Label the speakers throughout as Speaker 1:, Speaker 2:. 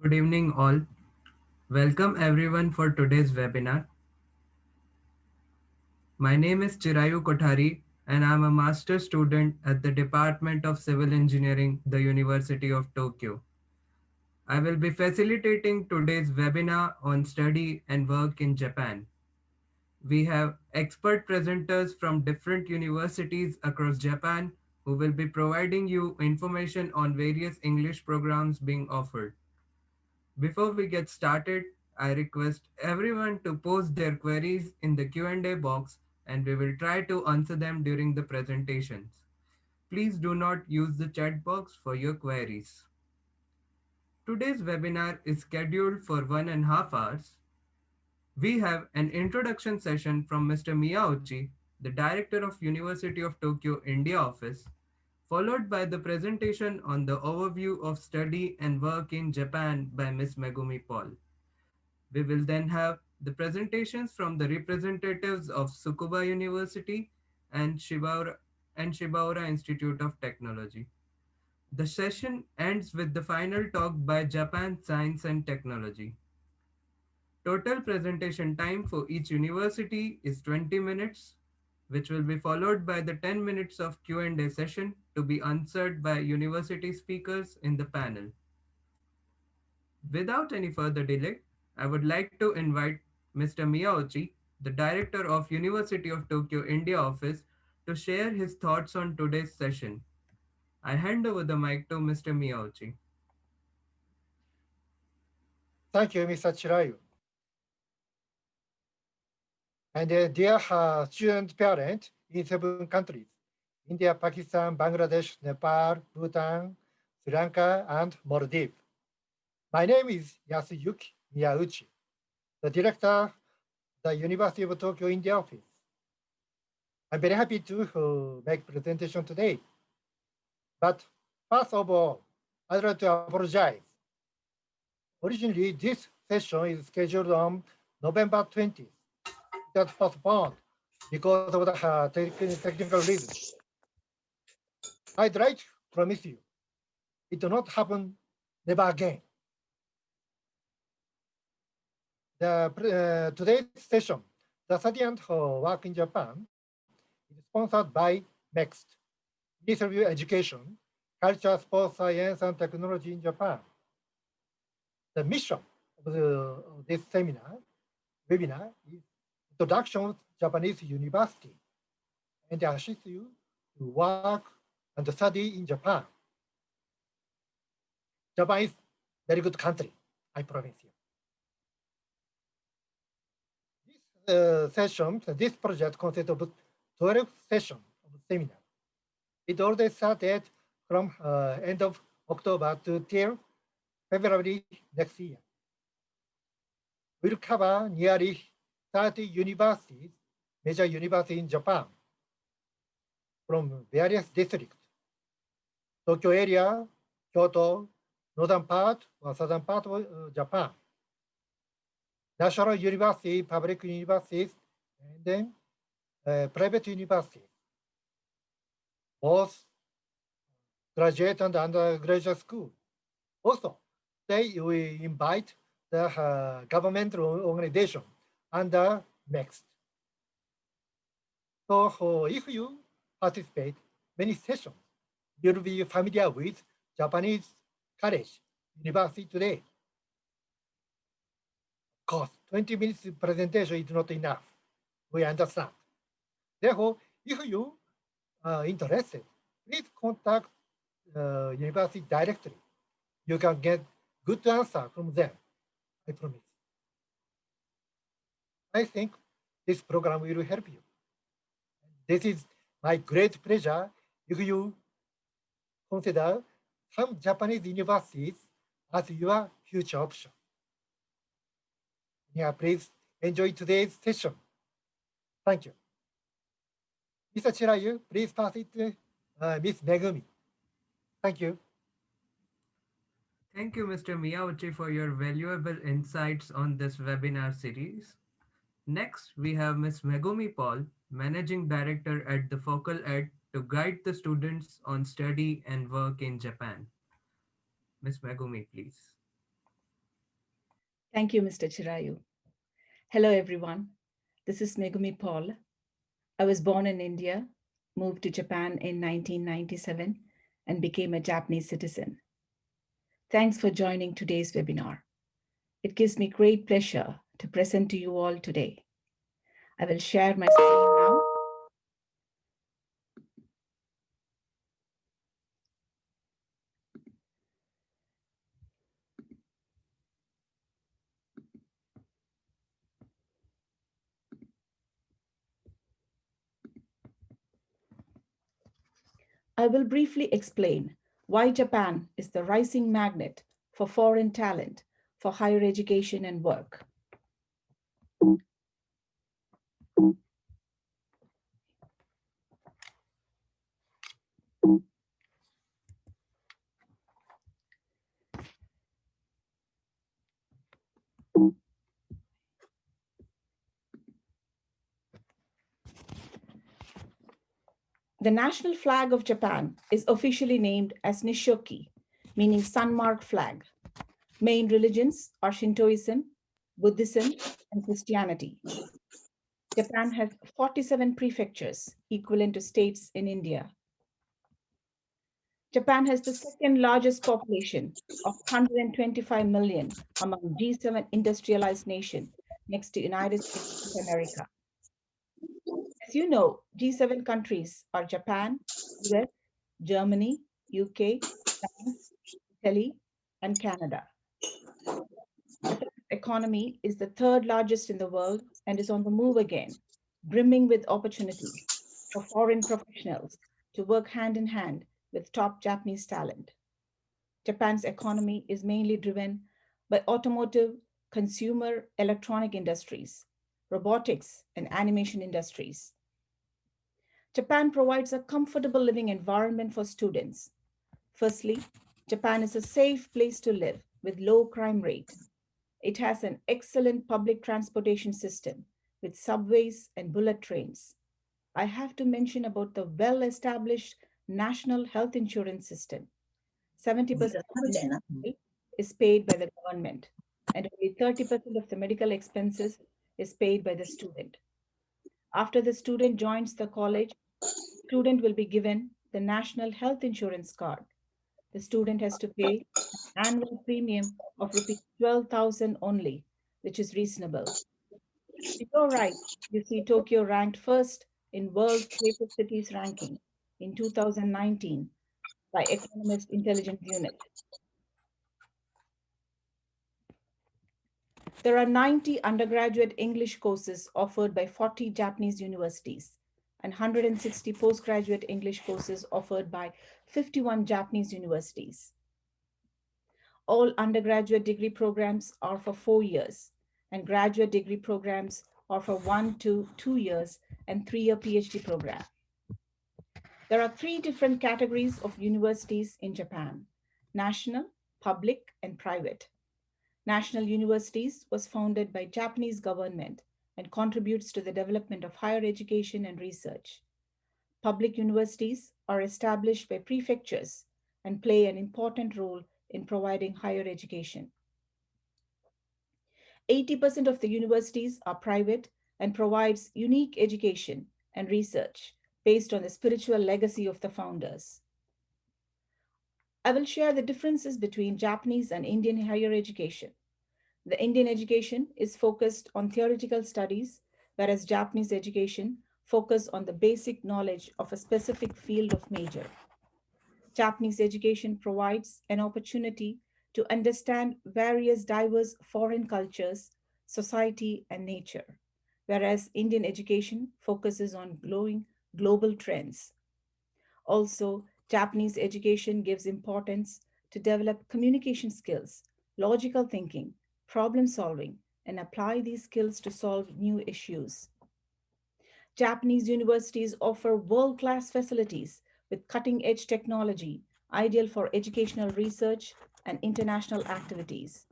Speaker 1: Good evening, all. Welcome everyone for today's webinar. My name is Chirayu Kothari, and I'm a master's student at the Department of Civil Engineering, the University of Tokyo. I will be facilitating today's webinar on study and work in Japan. We have expert presenters from different universities across Japan who will be providing you information on various English programs being offered. Before we get started, I request everyone to post their queries in the Q&A box and we will try to answer them during the presentations. Please do not use the chat box for your queries. Today's webinar is scheduled for 1.5 hours. We have an introduction session from Mr. Miyauchi, the Director of University of Tokyo India Office, followed by the presentation on the overview of study and work in Japan by Ms. Megumi Paul. We will then have the presentations from the representatives of Tsukuba University and Shibaura Institute of Technology. The session ends with the final talk by Japan Science and Technology. Total presentation time for each university is 20 minutes, which will be followed by the 10 minutes of Q&A session to be answered by university speakers in the panel. Without any further delay, I would like to invite Mr. Miyauchi, the Director of University of Tokyo India Office, to share his thoughts on today's session. I hand over the mic to Mr. Miyauchi.
Speaker 2: Thank you, Mr. Chirayu. And dear student parent in 7 countries, India, Pakistan, Bangladesh, Nepal, Bhutan, Sri Lanka, and Maldives. My name is Yasuyuki Miyauchi, the director of the University of Tokyo India office. I'm very happy to make presentation today. But first of all, I'd like to apologize. Originally, this session is scheduled on November 20th. It was postponed because of the technical reasons. I'd like to promise you, it will not happen never again. Today's session, the study and work in Japan, is sponsored by MEXT, Ministry of Education, Culture, Sports, Science, and Technology in Japan. The mission of this webinar is Introduction to Japanese University and assist you to work and study in Japan. Japan is very good country, I promise you. This project consists of 12 sessions of seminar. It already started from end of October to till February next year. We'll cover nearly 30 universities, major universities in Japan, from various districts. Tokyo area, Kyoto, northern part or southern part of Japan. National university, public universities, and then private universities. Both graduate and undergraduate school. Also, we invite the governmental organization under MEXT. So if you participate many sessions, you'll be familiar with Japanese college, university today. Of course, 20 minutes presentation is not enough. We understand. Therefore, if you are interested, please contact university directly. You can get good answer from them, I promise. I think this program will help you. This is my great pleasure if you consider some Japanese universities as your future option. Yeah, please enjoy today's session. Thank you. Mr. Chirayu, please pass it to Ms. Megumi. Thank you.
Speaker 1: Thank you, Mr. Miyauchi, for your valuable insights on this webinar series. Next, we have Ms. Megumi Paul, Managing Director at the Focal Ed, to guide the students on study and work in Japan. Ms. Megumi, please.
Speaker 3: Thank you, Mr. Chirayu. Hello, everyone. This is Megumi Paul. I was born in India, moved to Japan in 1997, and became a Japanese citizen. Thanks for joining today's webinar. It gives me great pleasure to present to you all today. I will share my screen now. I will briefly explain why Japan is the rising magnet for foreign talent for higher education and work. The national flag of Japan is officially named as Nishoki, meaning sunmark flag. Main religions are Shintoism, Buddhism, and Christianity. Japan has 47 prefectures, equivalent to states in India. Japan has the second largest population of 125 million among G7 industrialized nations, next to United States of America. As you know, G7 countries are Japan, US, Germany, UK, France, Italy, and Canada. Japan's economy is the third largest in the world and is on the move again, brimming with opportunities for foreign professionals to work hand in hand with top Japanese talent. Japan's economy is mainly driven by automotive, consumer electronic industries, robotics, and animation industries. Japan provides a comfortable living environment for students. Firstly, Japan is a safe place to live with low crime rate. It has an excellent public transportation system with subways and bullet trains. I have to mention about the well-established national health insurance system. 70% of medical bill is paid by the government, and only 30% of the medical expenses is paid by the student. After the student joins the college, student will be given the national health insurance card. The student has to pay an annual premium of rupees 12,000 only, which is reasonable. To your right, you see Tokyo ranked first in world's safest cities ranking in 2019 by Economist Intelligence Unit. There are 90 undergraduate English courses offered by 40 Japanese universities and 160 postgraduate English courses offered by 51 Japanese universities. All undergraduate degree programs are for 4 years, and graduate degree programs are for 1 to 2 years and 3-year PhD program. There are 3 different categories of universities in Japan: national, public, and private. National Universities was founded by Japanese government and contributes to the development of higher education and research. Public universities are established by prefectures and play an important role in providing higher education. 80% of the universities are private and provides unique education and research based on the spiritual legacy of the founders. I will share the differences between Japanese and Indian higher education. The Indian education is focused on theoretical studies, whereas Japanese education focus on the basic knowledge of a specific field of major. Japanese education provides an opportunity to understand various diverse foreign cultures, society, and nature, whereas Indian education focuses on global trends. Also, Japanese education gives importance to develop communication skills, logical thinking, problem solving, and apply these skills to solve new issues. Japanese universities offer world-class facilities with cutting-edge technology, ideal for educational research and international activities.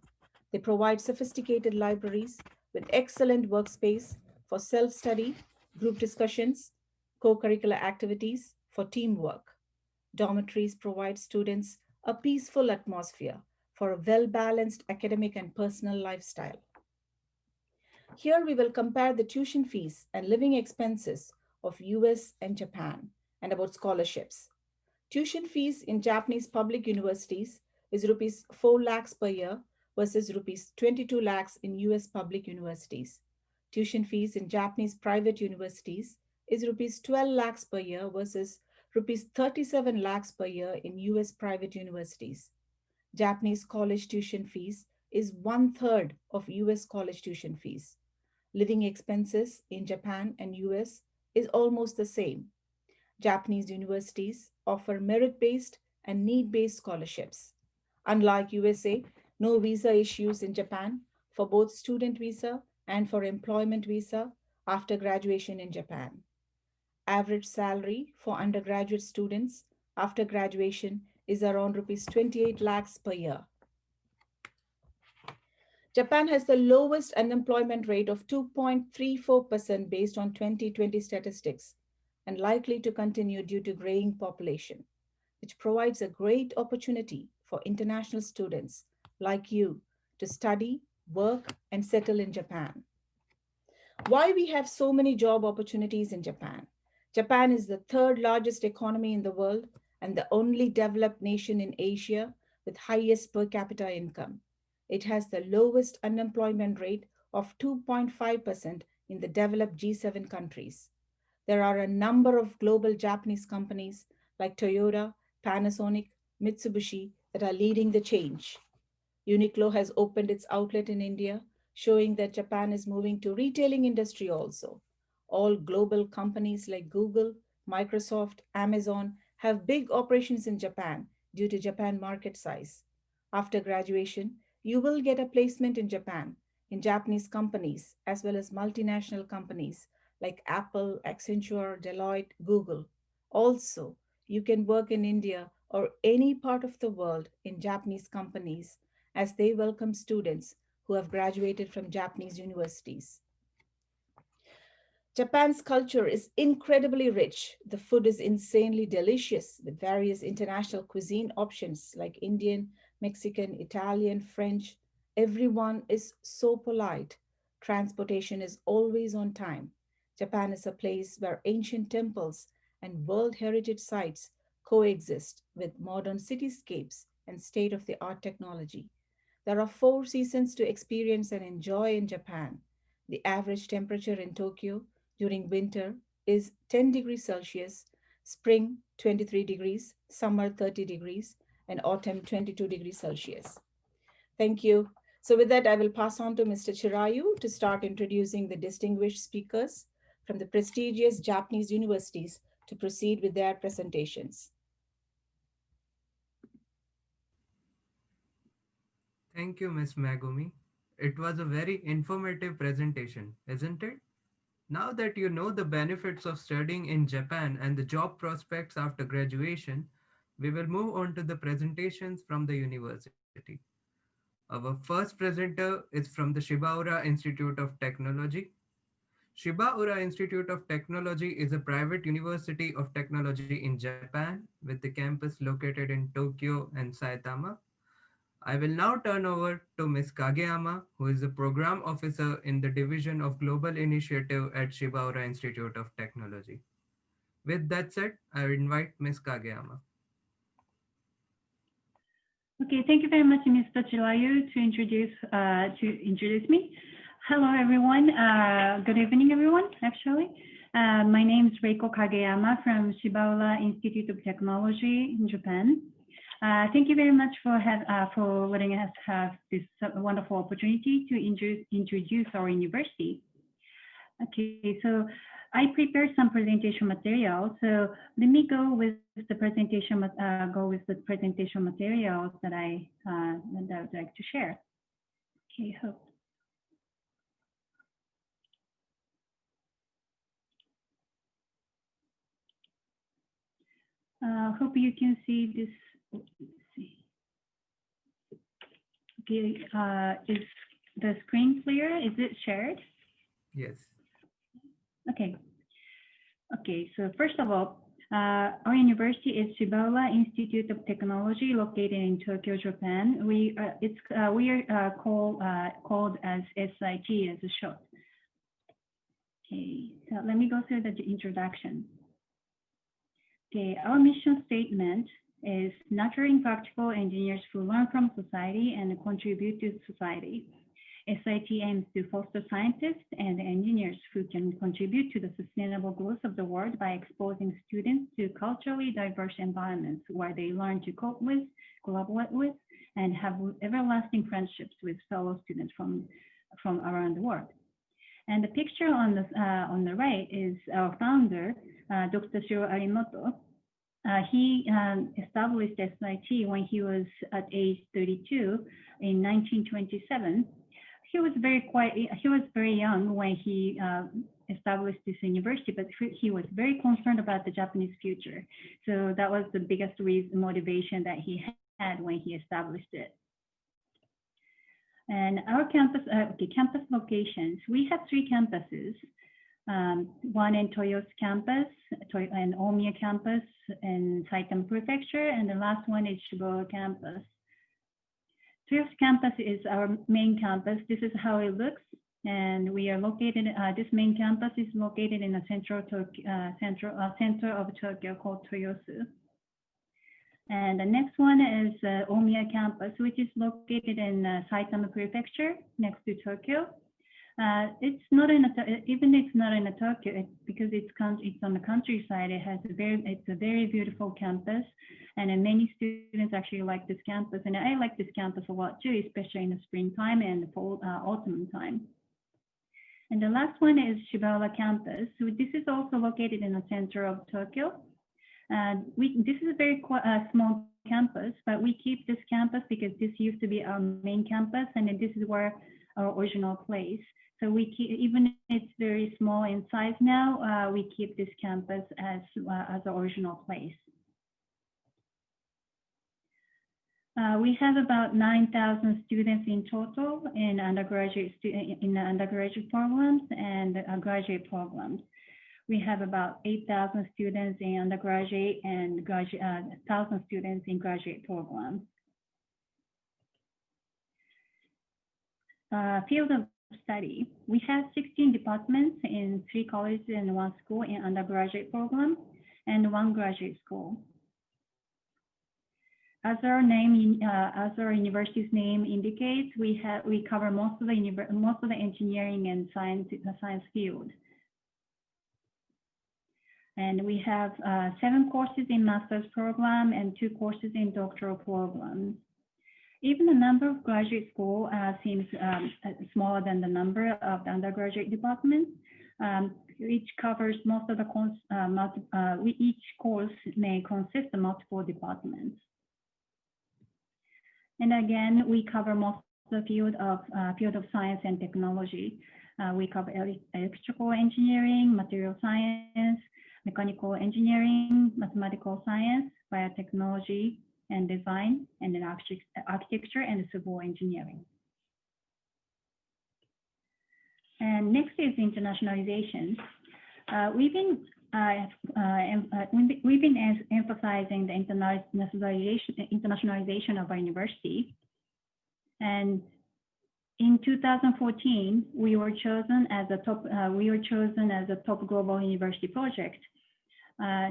Speaker 3: They provide sophisticated libraries with excellent workspace for self-study, group discussions, co-curricular activities, for teamwork. Dormitories provide students a peaceful atmosphere for a well-balanced academic and personal lifestyle. Here we will compare the tuition fees and living expenses of US and Japan and about scholarships. Tuition fees in Japanese public universities is rupees 4 lakhs per year versus rupees 22 lakhs in US public universities. Tuition fees in Japanese private universities is rupees 12 lakhs per year versus rupees 37 lakhs per year in US private universities. Japanese college tuition fees is one third of US college tuition fees. Living expenses in Japan and US is almost the same. Japanese universities offer merit-based and need-based scholarships. Unlike USA, no visa issues in Japan for both student visa and for employment visa after graduation in Japan. Average salary for undergraduate students after graduation is around rupees 28 lakhs per year. Japan has the lowest unemployment rate of 2.34% based on 2020 statistics and likely to continue due to graying population, which provides a great opportunity for international students like you to study, work, and settle in Japan. Why we have so many job opportunities in Japan? Japan is the third largest economy in the world and the only developed nation in Asia with highest per capita income. It has the lowest unemployment rate of 2.5% in the developed G7 countries. There are a number of global Japanese companies like Toyota, Panasonic, Mitsubishi that are leading the change. Uniqlo has opened its outlet in India, showing that Japan is moving to retailing industry also. All global companies like Google, Microsoft, Amazon have big operations in Japan due to Japan market size. After graduation, you will get a placement in Japan in Japanese companies as well as multinational companies like Apple, Accenture, Deloitte, Google. Also, you can work in India or any part of the world in Japanese companies as they welcome students who have graduated from Japanese universities. Japan's culture is incredibly rich. The food is insanely delicious with various international cuisine options like Indian, Mexican, Italian, French. Everyone is so polite. Transportation is always on time. Japan is a place where ancient temples and World Heritage sites coexist with modern cityscapes and state of the art technology. There are 4 seasons to experience and enjoy in Japan. The average temperature in Tokyo during winter is 10 degrees Celsius, spring 23 degrees, summer 30 degrees, and autumn 22 degrees Celsius. Thank you. So with that, I will pass on to Mr. Chirayu to start introducing the distinguished speakers from the prestigious Japanese universities to proceed with their presentations.
Speaker 1: Thank you, Miss Megumi. It was a very informative presentation, isn't it? Now that you know the benefits of studying in Japan and the job prospects after graduation, we will move on to the presentations from the university. Our first presenter is from the Shibaura Institute of Technology. Shibaura Institute of Technology is a private university of technology in Japan with the campus located in Tokyo and Saitama. I will now turn over to Ms. Kageyama, who is the program officer in the Division of Global Initiative at Shibaura Institute of Technology. With that said, I invite Ms. Kageyama.
Speaker 4: Okay, thank you very much, Mr. Chilayu, to introduce me. Hello, everyone. Good evening, everyone. Actually, my name is Reiko Kageyama from Shibaura Institute of Technology in Japan. Thank you very much for letting us have this wonderful opportunity to introduce our university. Okay, so I prepared some presentation material. So let me go with the presentation materials that I would like to share. Okay, hope you can see this. Let's see. Okay, is the screen clear? Is it shared?
Speaker 1: Yes.
Speaker 4: Okay. Okay, so first of all, Our university is Shibaura Institute of Technology, located in Tokyo, Japan. We are called as SIT as a short. Okay, so let me go through the introduction. Okay, our mission statement is nurturing practical engineers who learn from society and contribute to society. SIT aims to foster scientists and engineers who can contribute to the sustainable growth of the world by exposing students to culturally diverse environments where they learn to cope with, collaborate with, and have everlasting friendships with fellow students from around the world. And the picture on the right is our founder, Dr. Shiro Arimoto. He established SIT when he was at age 32 in 1927. He was very young when he established this university, but he was very concerned about the Japanese future. So that was the biggest motivation that he had when he established it. And our campus locations, we have 3 campuses. One in Toyosu campus, and Omiya campus in Saitama Prefecture, and the last one is Shibaura campus. Toyosu campus is our main campus. This is how it looks, and we are located. This main campus is located in the center of Tokyo called Toyosu. And the next one is Omiya campus, which is located in Saitama Prefecture next to Tokyo. It's not in it's not in Tokyo, because it's on the countryside. It's a very beautiful campus, and many students actually like this campus, and I like this campus a lot too, especially in the springtime and fall, autumn time. And the last one is Shibaura campus. So this is also located in the center of Tokyo. This is a very small campus, but we keep this campus because this used to be our main campus, and this is where our original place. So we keep, even if it's very small in size now, we keep this campus as the original place. We have about 9,000 students in total in undergraduate programs and graduate programs. We have about 8,000 students in undergraduate and 1,000 students in graduate programs. Field of study. We have 16 departments in 3 colleges and 1 school in undergraduate program and 1 graduate school. As our university's name indicates, we cover most of the engineering and science field. And we have 7 courses in master's program and 2 courses in doctoral programs. Even the number of graduate school seems smaller than the number of the undergraduate departments. Each covers most of the each course may consist of multiple departments. And again, we cover most of the field of science and technology. We cover electrical engineering, material science, mechanical engineering, mathematical science, biotechnology, and design, and then architecture and civil engineering. And next is internationalization. We've been emphasizing the internationalization of our university. And in 2014, we were chosen as a top global university project.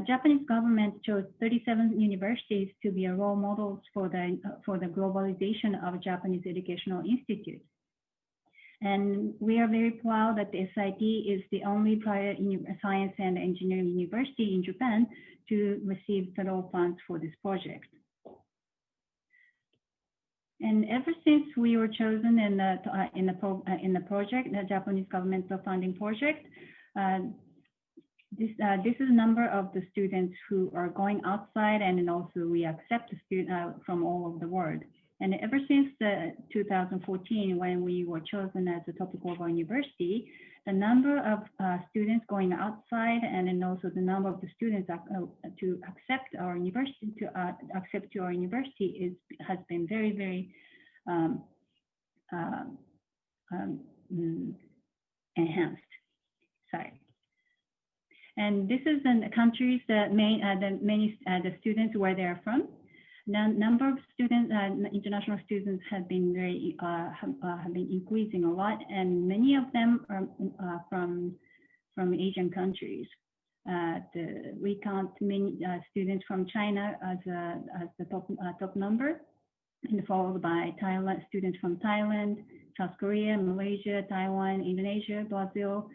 Speaker 4: Japanese government chose 37 universities to be role models for the globalization of Japanese educational institute. And we are very proud that the SIT is the only private science and engineering university in Japan to receive federal funds for this project. And ever since we were chosen in the project, the Japanese government funding project, this is the number of the students who are going outside, and then also we accept the students from all over the world. And ever since 2014, when we were chosen as a top global university, the number of students going outside, and then also the number of the students to accept our university has been very, very enhanced. Sorry. And this is in the countries that the students where they are from. The number of students, international students, have been have been increasing a lot, and many of them are from Asian countries. We count many students from China as the top number, and followed by Thailand, students from Thailand, South Korea, Malaysia, Taiwan, Indonesia, Brazil,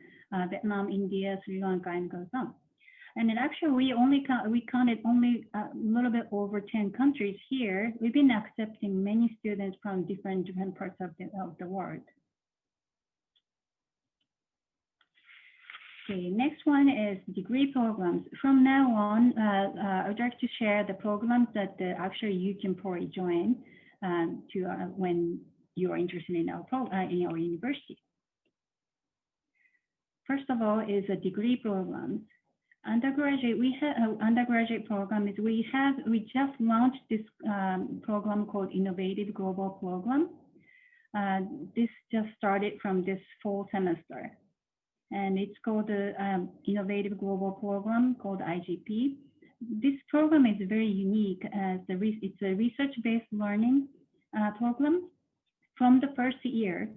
Speaker 4: Vietnam, India, Sri Lanka, and goes on. And then actually, we counted only a little bit over 10 countries here. We've been accepting many students from different parts of the world. Okay, next one is degree programs. From now on, I would like to share the programs that actually you can probably join when you are interested in our university. First of all is a degree program. Undergraduate, we have undergraduate program is we just launched this program called Innovative Global Program. This just started from this fall semester, and it's called the Innovative Global Program called IGP. This program is very unique as it's a research-based learning program. From the first year,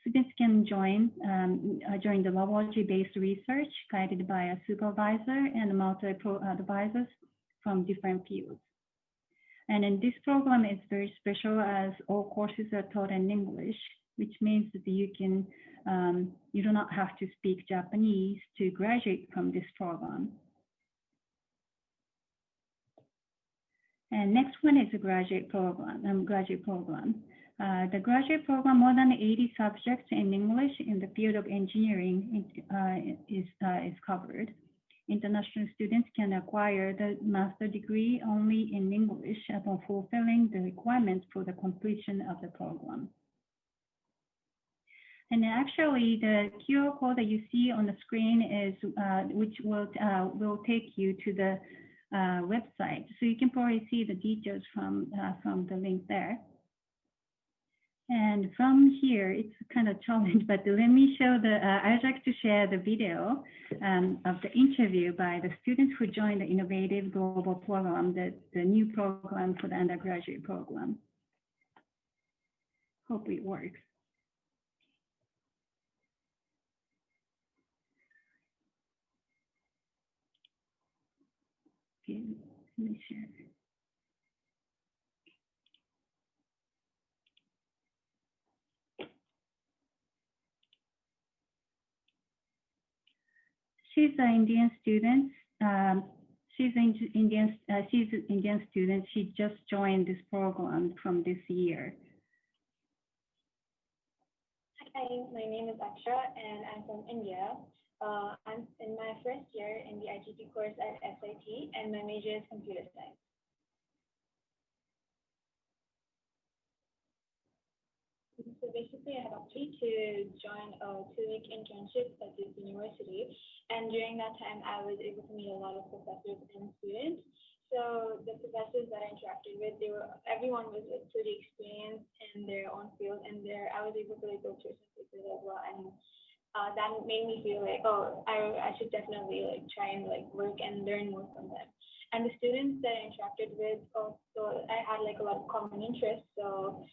Speaker 4: students can join the laboratory-based research guided by a supervisor and multiple advisors from different fields. And in this program, it's very special as all courses are taught in English, which means that you do not have to speak Japanese to graduate from this program. And next one is a graduate program. The graduate program, more than 80 subjects in English in the field of engineering is covered. International students can acquire the master degree only in English upon fulfilling the requirements for the completion of the program. And actually, the QR code that you see on the screen is which will take you to the website, so you can probably see the details from the link there. And from here, it's kind of challenge, but let me show I'd like to share the video of the interview by the students who joined the Innovative Global Program, the new program for the undergraduate program. Hope it works. Okay, let me share. She's an Indian student. She's an Indian student. She just joined this program from this year.
Speaker 5: Hi, my name is Aksha and I'm from India. I'm in my first year in the IGP course at SIT and my major is computer science. So basically, I had opted to join a 2-week internship at this university, and during that time, I was able to meet a lot of professors and students. So the professors that I interacted with, everyone was pretty experienced in their own field, and I was able to go through some papers as well, and that made me feel like, oh, I should definitely try and work and learn more from them. And the students that I interacted with, also I had a lot of common interests, so.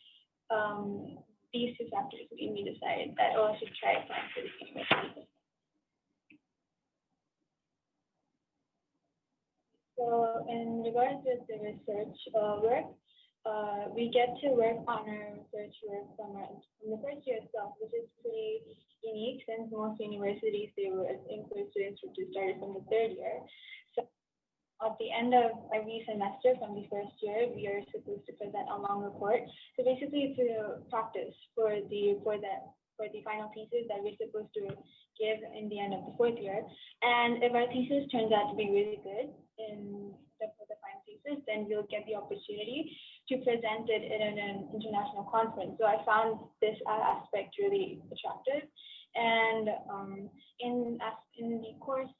Speaker 5: These two factors made me decide that, I should try applying for this university. So in regards to the research work, we get to work on our research work from the first year itself, which is pretty unique since most universities, they would include students who started from the 3rd year. So at the end of every semester from the first year, we are supposed to present a long report. So basically, to practice for the final thesis that we're supposed to give in the end of the 4th year. And if our thesis turns out to be really good for the final thesis, then we'll get the opportunity to present it in an international conference. So I found this aspect really attractive. And in the course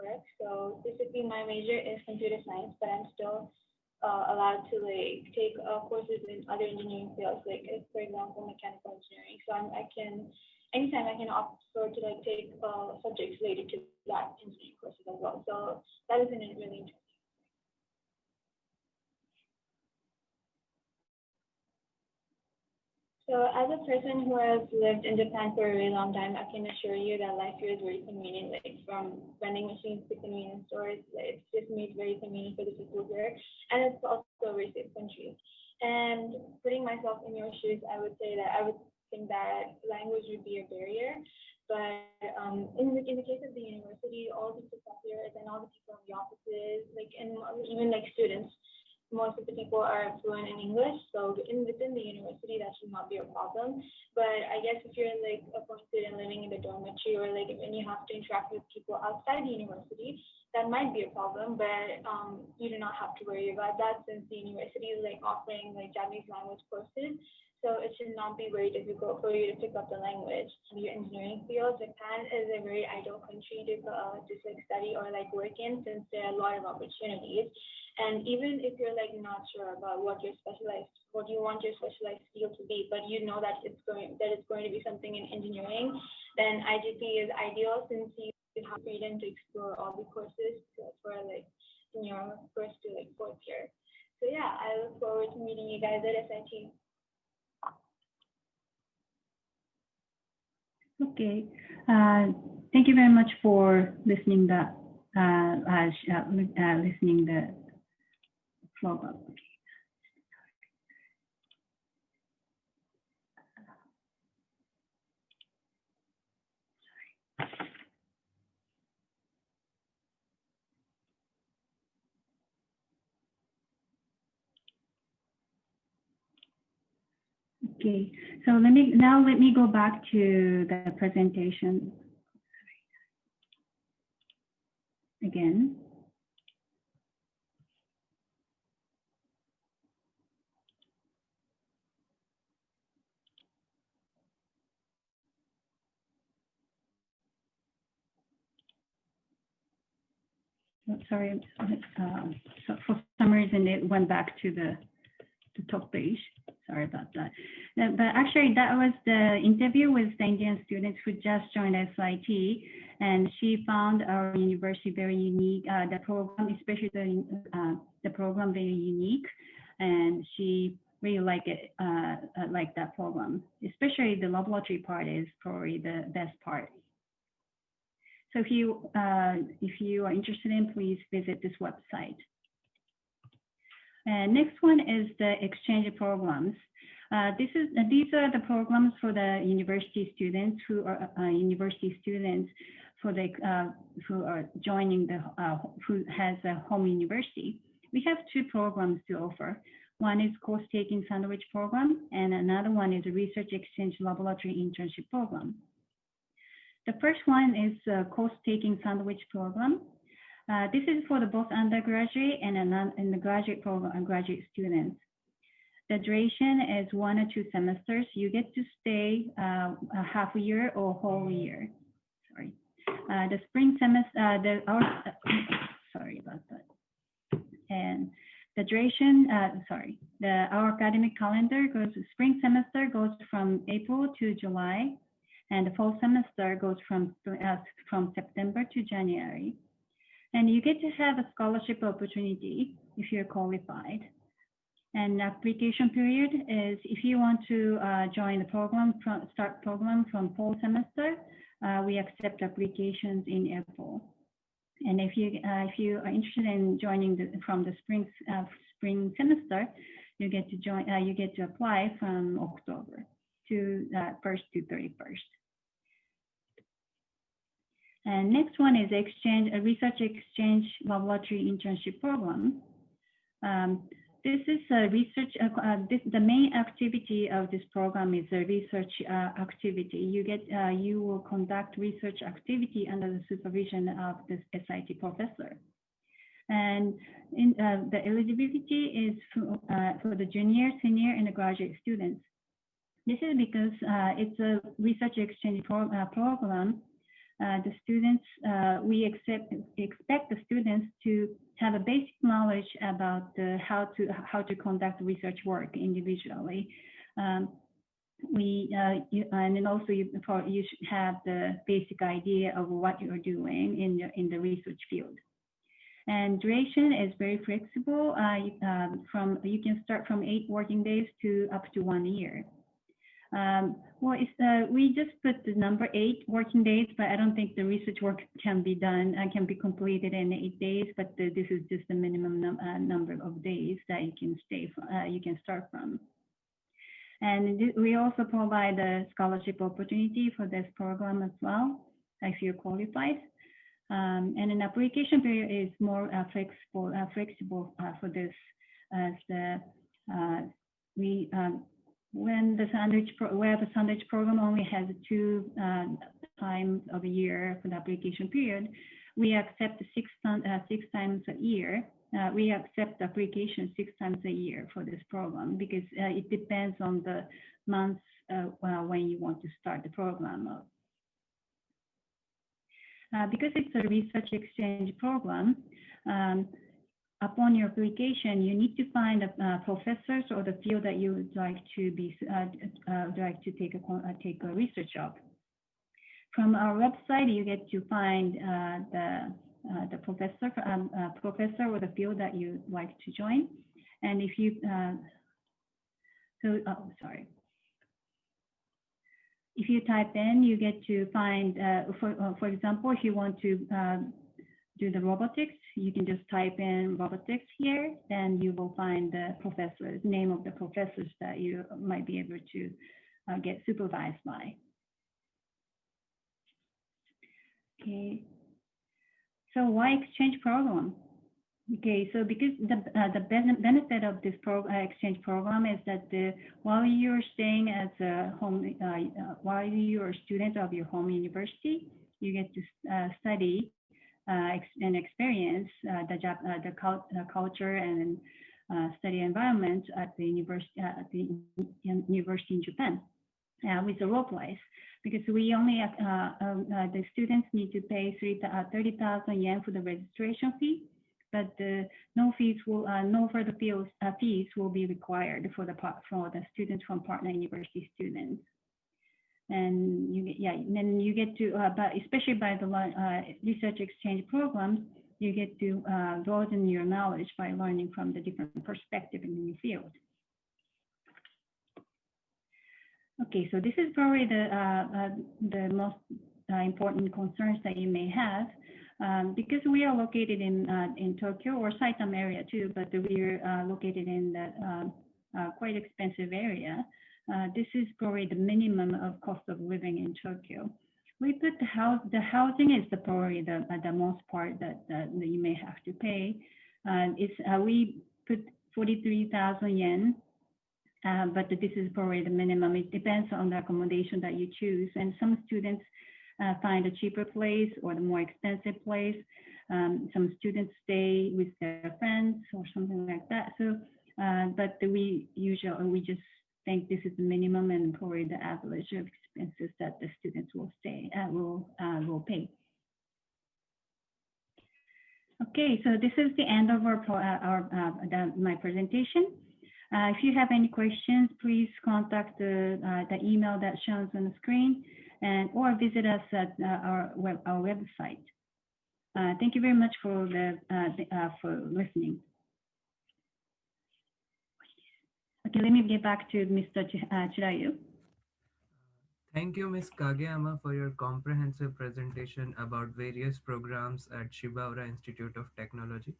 Speaker 5: work, so basically my major is computer science, but I'm still allowed to take courses in other engineering fields, for example, mechanical engineering. So I can anytime I can opt for to like take subjects related to that engineering courses as well. So that is really interesting. So as a person who has lived in Japan for a really long time, I can assure you that life here is very convenient, like from vending machines to convenience stores. Like, it's just made very convenient for the people here. And it's also a very safe country. And putting myself in your shoes, I would say that I would think that language would be a barrier. But in the case of the university, all the professors and all the people in the offices, like, and even like students, most of the people are fluent in English, so within the university, that should not be a problem. But I guess if you're like a foreign student living in the dormitory, or like when you have to interact with people outside the university, that might be a problem. But you do not have to worry about that, since the university is like offering like Japanese language courses. So it should not be very difficult for you to pick up the language. In your engineering field, Japan is a very ideal country to just like study or like work in, since there are a lot of opportunities. And even if you're like not sure about what you want your specialized field to be, but you know that it's going to be something in engineering, then IGP is ideal, since you have freedom to explore all the courses for like in your first to like fourth year. So yeah, I look forward to meeting you guys at SIT.
Speaker 4: Okay. Thank you very much for listening listening the program. Okay, so let me go back to the presentation again. Oh, sorry, so for some reason it went back to the top page. Sorry about that. But actually, that was the interview with the Indian students who just joined SIT, and she found our university very unique. The program, especially the program, very unique, and she really liked it, like that program. Especially the laboratory part is probably the best part. So if you are interested in, please visit this website. And next one is the exchange programs. These are the programs for the university students who are who are joining who has a home university. We have two programs to offer. One is course taking sandwich program, and another one is a research exchange laboratory internship program. The first one is a course taking sandwich program. This is for the both undergraduate and the graduate program and graduate students. The duration is 1 or 2 semesters. You get to stay a half a year or whole year. Sorry. The spring semester, sorry about that. And the duration, our academic calendar spring semester goes from April to July, and the fall semester goes from September to January. And you get to have a scholarship opportunity if you're qualified. And application period is if you want to join the program, start program from fall semester, we accept applications in April. And if you are interested in joining from the spring semester, you get to join. You get to apply from October to 1st to 31st. And next one is a research exchange laboratory internship program. This is a research, the main activity of this program is a research activity. You will conduct research activity under the supervision of the SIT professor. And the eligibility is for the junior, senior, and the graduate students. This is because it's a research exchange program. The students, we expect the students to have a basic knowledge about how to conduct research work individually. and then also you should have the basic idea of what you're doing in the research field. And duration is very flexible. You can start from 8 working days to up to 1 year. We just put the number 8 working days, but I don't think the research work can be done, can be completed in 8 days. But this is just the minimum number of days that you can you can start from. And we also provide a scholarship opportunity for this program as well, if you're qualified. And an application period is more flexible for this, as when the sandwich program only has 2 times of a year for the application period, we accept 6 times a year. We accept application 6 times a year for this program, because it depends on the months when you want to start the program. Because it's a research exchange program, upon your application, you need to find professors or the field that you would like to take a research job. From our website, you get to find the professor or the field that you'd like to join. And if you if you type in, you get to find, for example, if you want to do the robotics, you can just type in robotics here, and you will find the name of the professors that you might be able to get supervised by. Okay, so why exchange program? Okay, so because the benefit of this exchange program is that while you're staying as a home, while you're a student of your home university, you get to study and experience the culture and study environment at the university in Japan with the role plays. Because we only the students need to pay 30,000 yen for the registration fee, but no further fees will be required for the students from partner university students. And then you get to, but especially by the research exchange programs, you get to broaden your knowledge by learning from the different perspectives in your field. Okay, so this is probably the most important concerns that you may have. Because we are located in Tokyo or Saitama area too, but we are located in that quite expensive area. This is probably the minimum of cost of living in Tokyo. We put the housing is probably the most part that you may have to pay. We put 43,000 yen, but this is probably the minimum. It depends on the accommodation that you choose, and some students find a cheaper place or the more expensive place. Some students stay with their friends or something like that. So, but we just think this is the minimum and probably the average of expenses that the students will will pay. Okay, so this is the end of my presentation. If you have any questions, please contact the email that shows on the screen, or visit us at our website. Thank you very much for listening. Okay, let me get back to Mr. Chirayu.
Speaker 1: Thank you, Ms. Kageyama, for your comprehensive presentation about various programs at Shibaura Institute of Technology.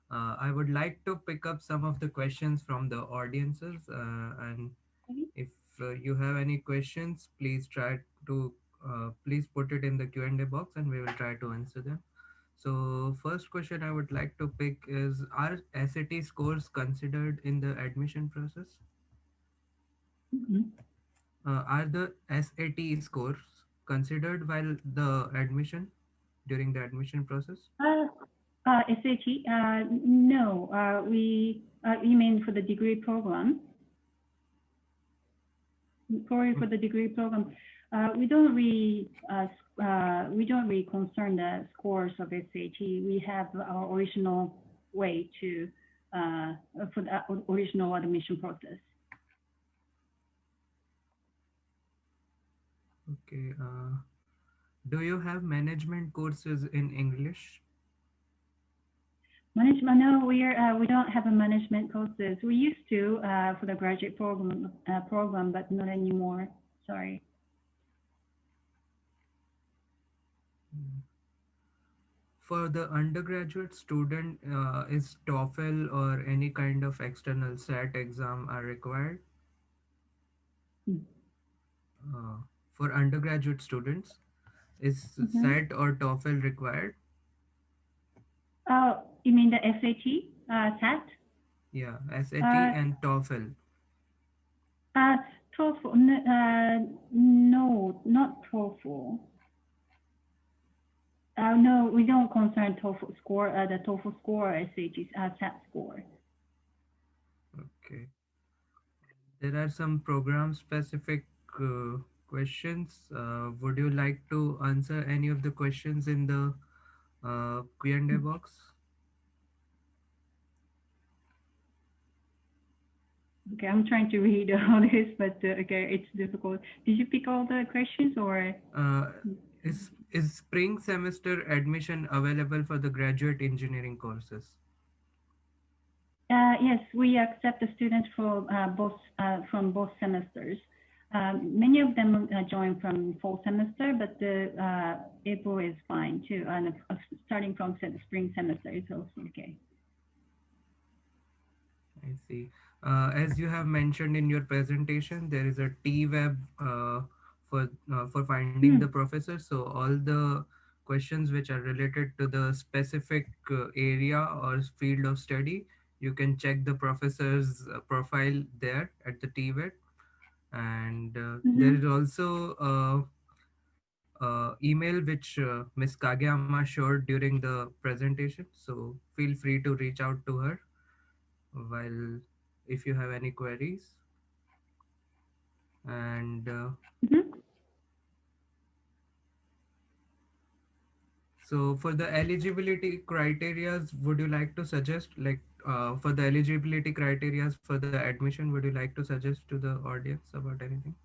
Speaker 1: I would like to pick up some of the questions from the audiences, and if you have any questions, please please put it in the Q&A box, and we will try to answer them. So first question I would like to pick is, are SAT scores considered in the admission process?
Speaker 4: Mm-hmm.
Speaker 1: Are the SAT scores considered while during the admission process?
Speaker 4: SAT? No. You mean for the degree program? For the degree program, we don't really concern the scores of SAT. We have our original way for the original admission process.
Speaker 1: Okay. Do you have management courses in English?
Speaker 4: Management? No, we don't have a management courses. We used to for the graduate program, but not anymore. Sorry.
Speaker 1: Mm. For the undergraduate student, is TOEFL or any kind of external SAT exam are required? Uh, for undergraduate students, is
Speaker 4: Mm-hmm.
Speaker 1: SAT or TOEFL required?
Speaker 4: Oh, you mean the SAT, SAT?
Speaker 1: Yeah, SAT
Speaker 4: Uh,
Speaker 1: and TOEFL.
Speaker 4: uh, TOEFL, no, not TOEFL. No, we don't concern TOEFL score, the TOEFL score or SAT, SAT score.
Speaker 1: Okay. There are some program specific questions. Would you like to answer any of the questions in the Q&A box?
Speaker 4: Okay, I'm trying to read all this, but okay, it's difficult. Did you pick all the questions or?
Speaker 1: Uh, is spring semester admission available for the graduate engineering courses?
Speaker 4: Yes, we accept the students from both semesters. Many of them join from fall semester, but the April is fine too. And starting from spring semester is also okay.
Speaker 1: I see. As you have mentioned in your presentation, there is a T-web for finding the
Speaker 4: Hmm.
Speaker 1: professor. So all the questions which are related to the specific area or field of study, you can check the professor's profile there at the T-web. And there is
Speaker 4: Mm-hmm.
Speaker 1: also email which Miss Kageyama showed during the presentation. So feel free to reach out to her while if you have any queries. And
Speaker 4: Mm-hmm.
Speaker 1: so for the eligibility criterias, would you like to suggest like for the eligibility criterias for the admission, would you like to suggest to the audience about anything?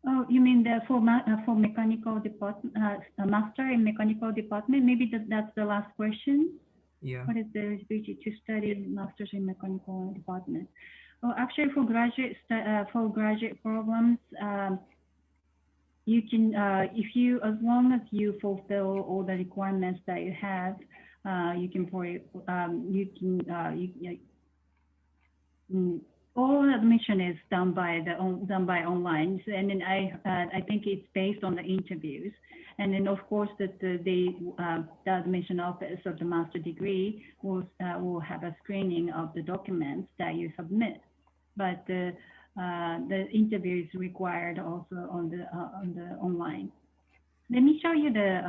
Speaker 4: Oh, you mean the for mechanical department, a master in mechanical department? Maybe that's the last question.
Speaker 1: Yeah.
Speaker 4: What is the eligibility to study masters in mechanical department? Well, actually, for graduate programs, you can if you as long as you fulfill all the requirements that you have, you can Mm, all admission is done by online, so, and then I think it's based on the interviews, and then of course that the admission office of the master degree will have a screening of the documents that you submit, but the interview is required also on the online. Let me show you the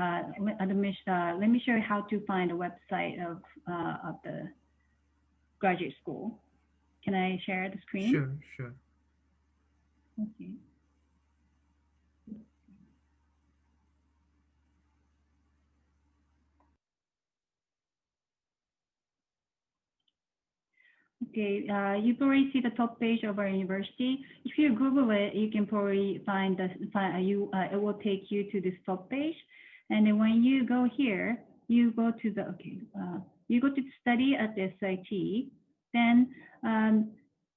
Speaker 4: admission. Let me show you how to find a website of the graduate school. Can I share the screen?
Speaker 1: Sure, sure.
Speaker 4: Okay. Okay, you probably see the top page of our university. If you Google it, you can probably find it will take you to this top page. And then when you go here, you go to you go to study at the SIT. Then,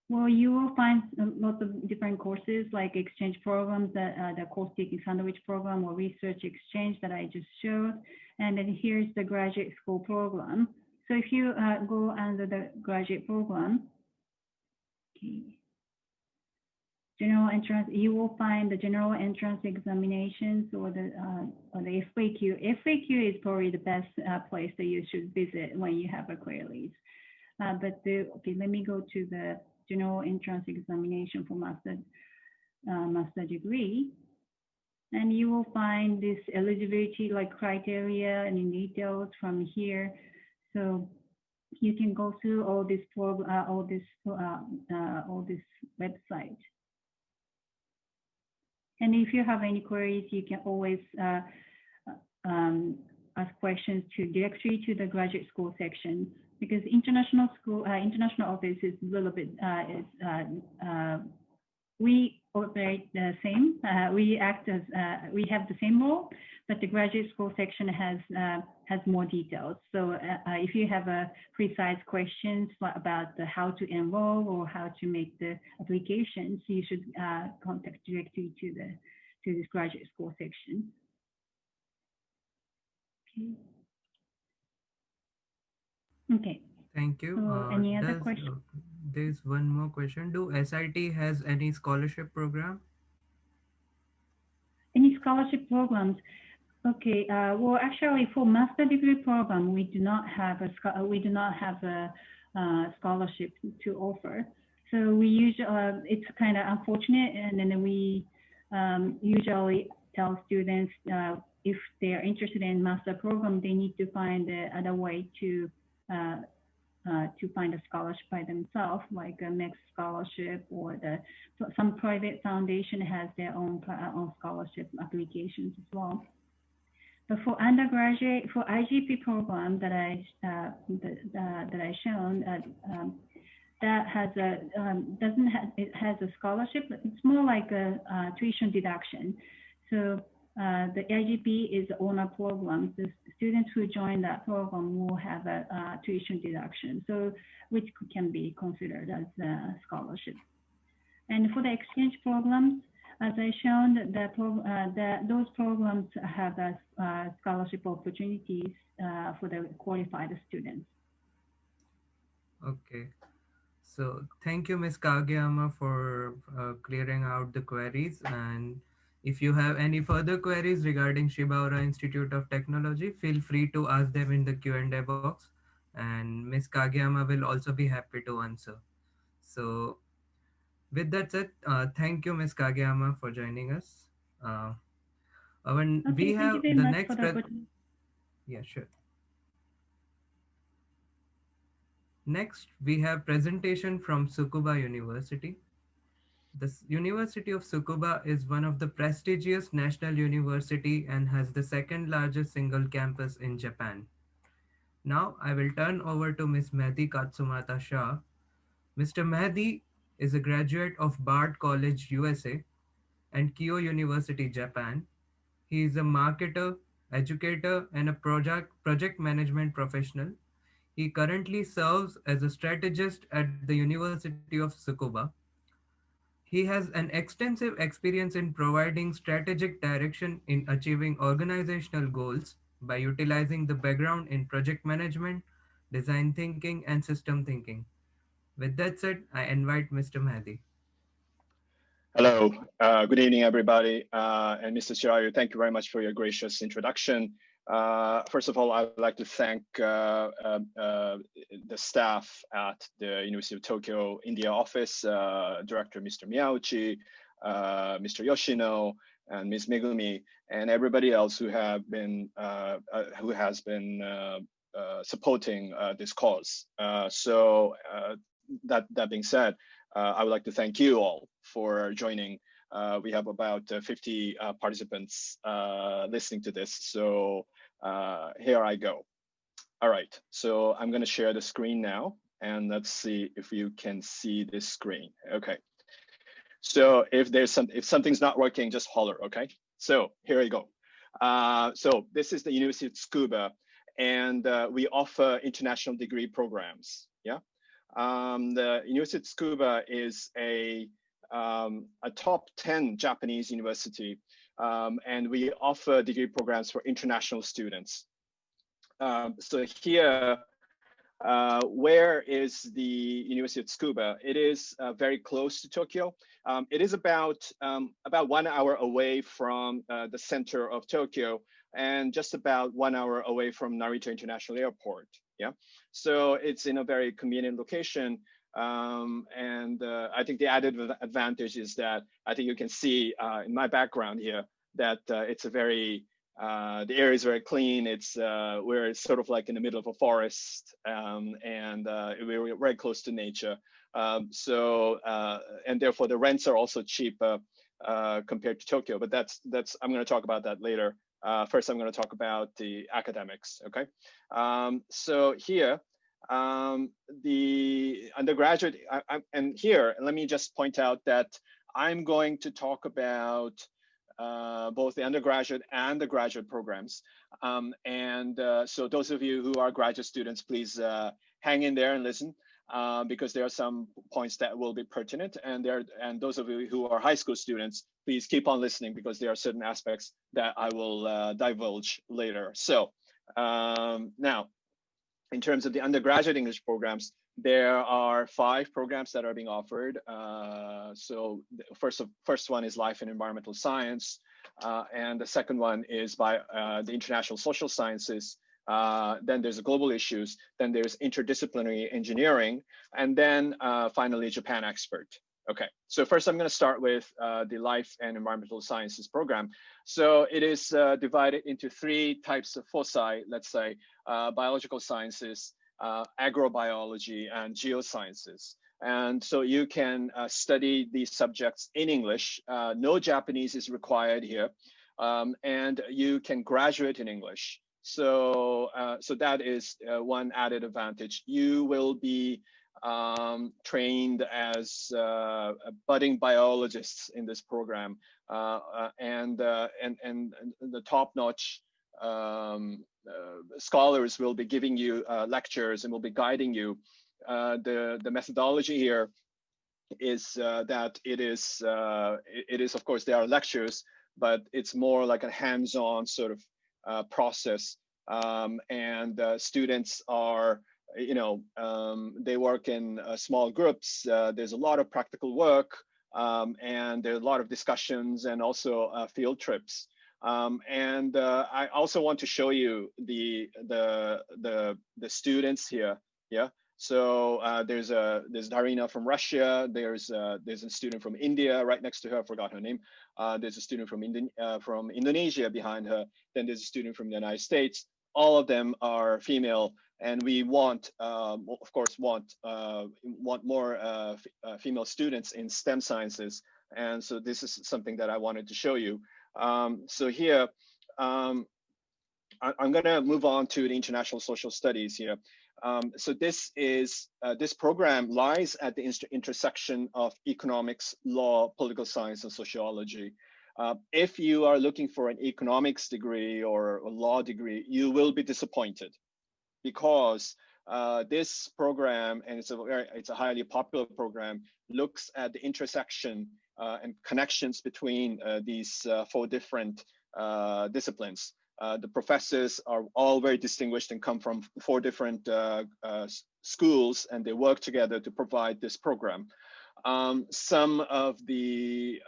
Speaker 4: well, you will find lots of different courses like exchange programs, the course taking sandwich program or research exchange that I just showed. And then here's the graduate school program. So if you go under the graduate program, okay, general entrance, you will find the general entrance examinations or the FAQ. FAQ is probably the best place that you should visit when you have a queries. Okay, let me go to the general entrance examination for master degree. And you will find this eligibility like criteria and in details from here. So you can go through all this website. And if you have any queries, you can always ask questions directly to the graduate school section, because international office is a little bit we operate the same. We act as we have the same role, but the graduate school section has more details. So if you have precise questions about how to enroll or how to make the applications, you should contact directly to this graduate school section. Okay.
Speaker 1: Thank you.
Speaker 4: So any other questions?
Speaker 1: There's one more question. Do SIT has any scholarship program?
Speaker 4: Any scholarship programs? Okay. Well, actually, for master degree program, we do not have a scholarship to offer. So we usually it's kind of unfortunate, and then we usually tell students if they are interested in master program, they need to find other way to find a scholarship by themselves, like a mixed scholarship, or some private foundation has their own scholarship applications as well. But for undergraduate, for IGP program that I shown, that has it has a scholarship, but it's more like a tuition deduction. So the IGP is the owner program. The students who join that program will have a tuition deduction, so which can be considered as a scholarship. And for the exchange programs, as I shown, those programs have scholarship opportunities for the qualified students.
Speaker 1: Okay. So thank you, Ms. Kageyama, for clearing out the queries. And if you have any further queries regarding Shibaura Institute of Technology, feel free to ask them in the Q&A box. And Ms. Kageyama will also be happy to answer. So with that said, thank you, Ms. Kageyama, for joining us. We
Speaker 4: Okay, thank you
Speaker 1: have
Speaker 4: very
Speaker 1: the
Speaker 4: much
Speaker 1: next
Speaker 4: for the opportunity.
Speaker 1: Yeah, sure. Next, we have presentation from Tsukuba University. The University of Tsukuba is one of the prestigious national university and has the second largest single campus in Japan. Now I will turn over to Ms. Mahdi Katsumata Shah. Mr. Mahdi is a graduate of Bard College, USA and Kyo University, Japan. He is a marketer, educator, and a project management professional. He currently serves as a strategist at the University of Tsukuba. He has an extensive experience in providing strategic direction in achieving organizational goals by utilizing the background in project management, design thinking, and system thinking. With that said, I invite Mr. Mahdi.
Speaker 6: Hello, good evening, everybody. And Mr. Shirayu, thank you very much for your gracious introduction. First of all, I'd like to thank the staff at the University of Tokyo India office, Director Mr. Miyauchi, Mr. Yoshino, and Ms. Megumi, and everybody else who has been supporting this cause. That being said, I would like to thank you all for joining. We have about 50 participants listening to this. So here I go. All right, so I'm gonna share the screen now, and let's see if you can see this screen. Okay. So if something's not working, just holler, okay? So here we go. So this is the University of Tsukuba, and we offer international degree programs, yeah? The University of Tsukuba is a top 10 Japanese university, and we offer degree programs for international students. So here, where is the University of Tsukuba? It is very close to Tokyo. It is about 1 hour away from the center of Tokyo, and just about 1 hour away from Narita International Airport. Yeah, so it's in a very convenient location. And I think the added advantage is that I think you can see in my background here that it's a very the air is very clean. It's we're sort of like in the middle of a forest, and we're very close to nature. And therefore the rents are also cheap compared to Tokyo. But that's I'm going to talk about that later. First, I'm going to talk about the academics. Okay, so here. The undergraduate, and here, let me just point out that I'm going to talk about both the undergraduate and the graduate programs. So those of you who are graduate students, please hang in there and listen, because there are some points that will be pertinent. And those of you who are high school students, please keep on listening, because there are certain aspects that I will divulge later. So now, in terms of the undergraduate English programs, there are 5 programs that are being offered. So the first one is Life and Environmental Science, and the second one is by the International Social Sciences. Then there's Global Issues. Then there's Interdisciplinary Engineering, and then finally Japan Expert. Okay, so first I'm going to start with the Life and Environmental Sciences program. So it is divided into 3 types of foci, let's say, biological sciences, agrobiology, and geosciences. And so you can study these subjects in English. No Japanese is required here, and you can graduate in English. So that is one added advantage. You will be trained as budding biologists in this program, and the top-notch scholars will be giving you lectures and will be guiding you. The methodology here is that it is of course there are lectures, but it's more like a hands-on sort of process, and students are, they work in small groups. There's a lot of practical work, and there's a lot of discussions and also field trips. I also want to show you the students here. Yeah. So there's Darina from Russia. There's a student from India right next to her. I forgot her name. There's a student from Indonesia behind her. Then there's a student from the United States. All of them are female, and we want, of course, want more female students in STEM sciences. And so this is something that I wanted to show you. So here, I'm going to move on to the international social studies here. So this program lies at the intersection of economics, law, political science, and sociology. If you are looking for an economics degree or a law degree, you will be disappointed, because this program, and it's a highly popular program, looks at the intersection and connections between these 4 different disciplines. The professors are all very distinguished and come from 4 different schools, and they work together to provide this program. Some of the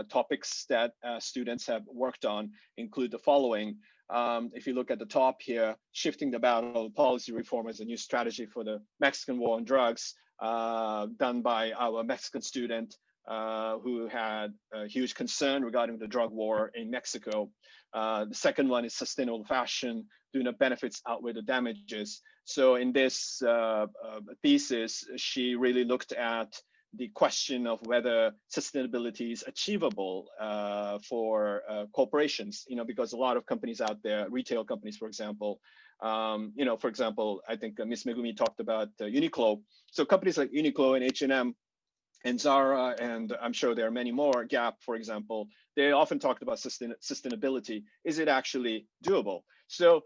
Speaker 6: topics that students have worked on include the following. If you look at the top here, shifting the battle, policy reform as a new strategy for the Mexican war on drugs, done by our Mexican student who had a huge concern regarding the drug war in Mexico. The second one is sustainable fashion, do the benefits outweigh the damages. So in this thesis, she really looked at the question of whether sustainability is achievable for corporations, because a lot of companies out there, retail companies, for example, for example, I think Ms. Megumi talked about Uniqlo. So companies like Uniqlo and H&M and Zara, and I'm sure there are many more, Gap, for example, they often talked about sustainability. Is it actually doable? So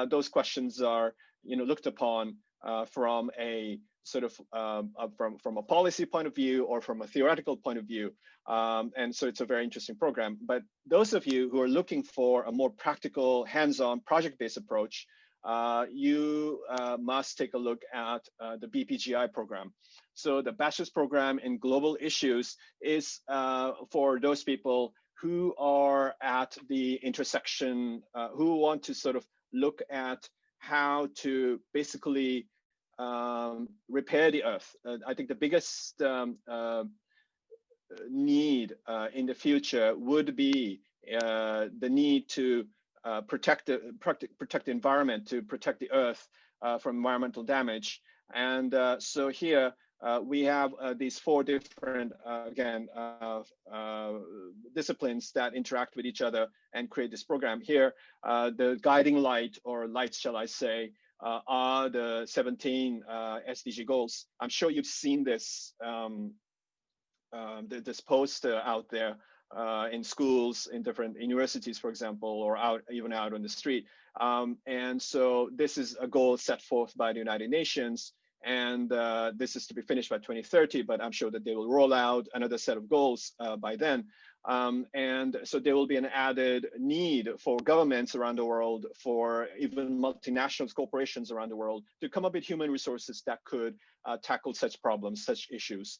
Speaker 6: those questions are, looked upon from a sort of from a policy point of view or from a theoretical point of view. And so it's a very interesting program. But those of you who are looking for a more practical, hands-on, project-based approach, you must take a look at the BPGI program. So the bachelor's program in global issues is for those people who are at the intersection, who want to sort of look at how to basically repair the earth. I think the biggest need in the future would be the need to protect the environment, to protect the earth from environmental damage. And so here we have these 4 different, disciplines that interact with each other and create this program. Here, the guiding light, or lights, shall I say, are the 17 SDG goals. I'm sure you've seen this this poster out there in schools, in different universities, for example, or even out on the street. And so this is a goal set forth by the United Nations. And this is to be finished by 2030, but I'm sure that they will roll out another set of goals by then. And so there will be an added need for governments around the world, for even multinational corporations around the world, to come up with human resources that could tackle such problems, such issues.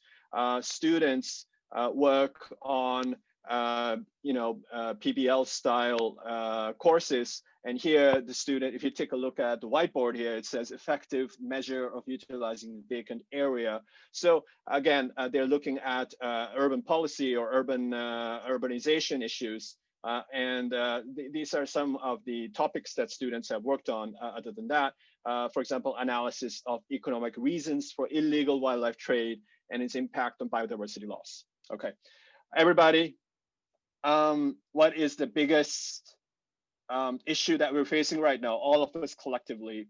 Speaker 6: Students work on PBL style courses. And here the student, if you take a look at the whiteboard here, it says effective measure of utilizing vacant area. So again, they're looking at urban policy or urbanization issues. These are some of the topics that students have worked on. Other than that, for example, analysis of economic reasons for illegal wildlife trade and its impact on biodiversity loss. Okay, everybody, what is the biggest issue that we're facing right now, all of us collectively?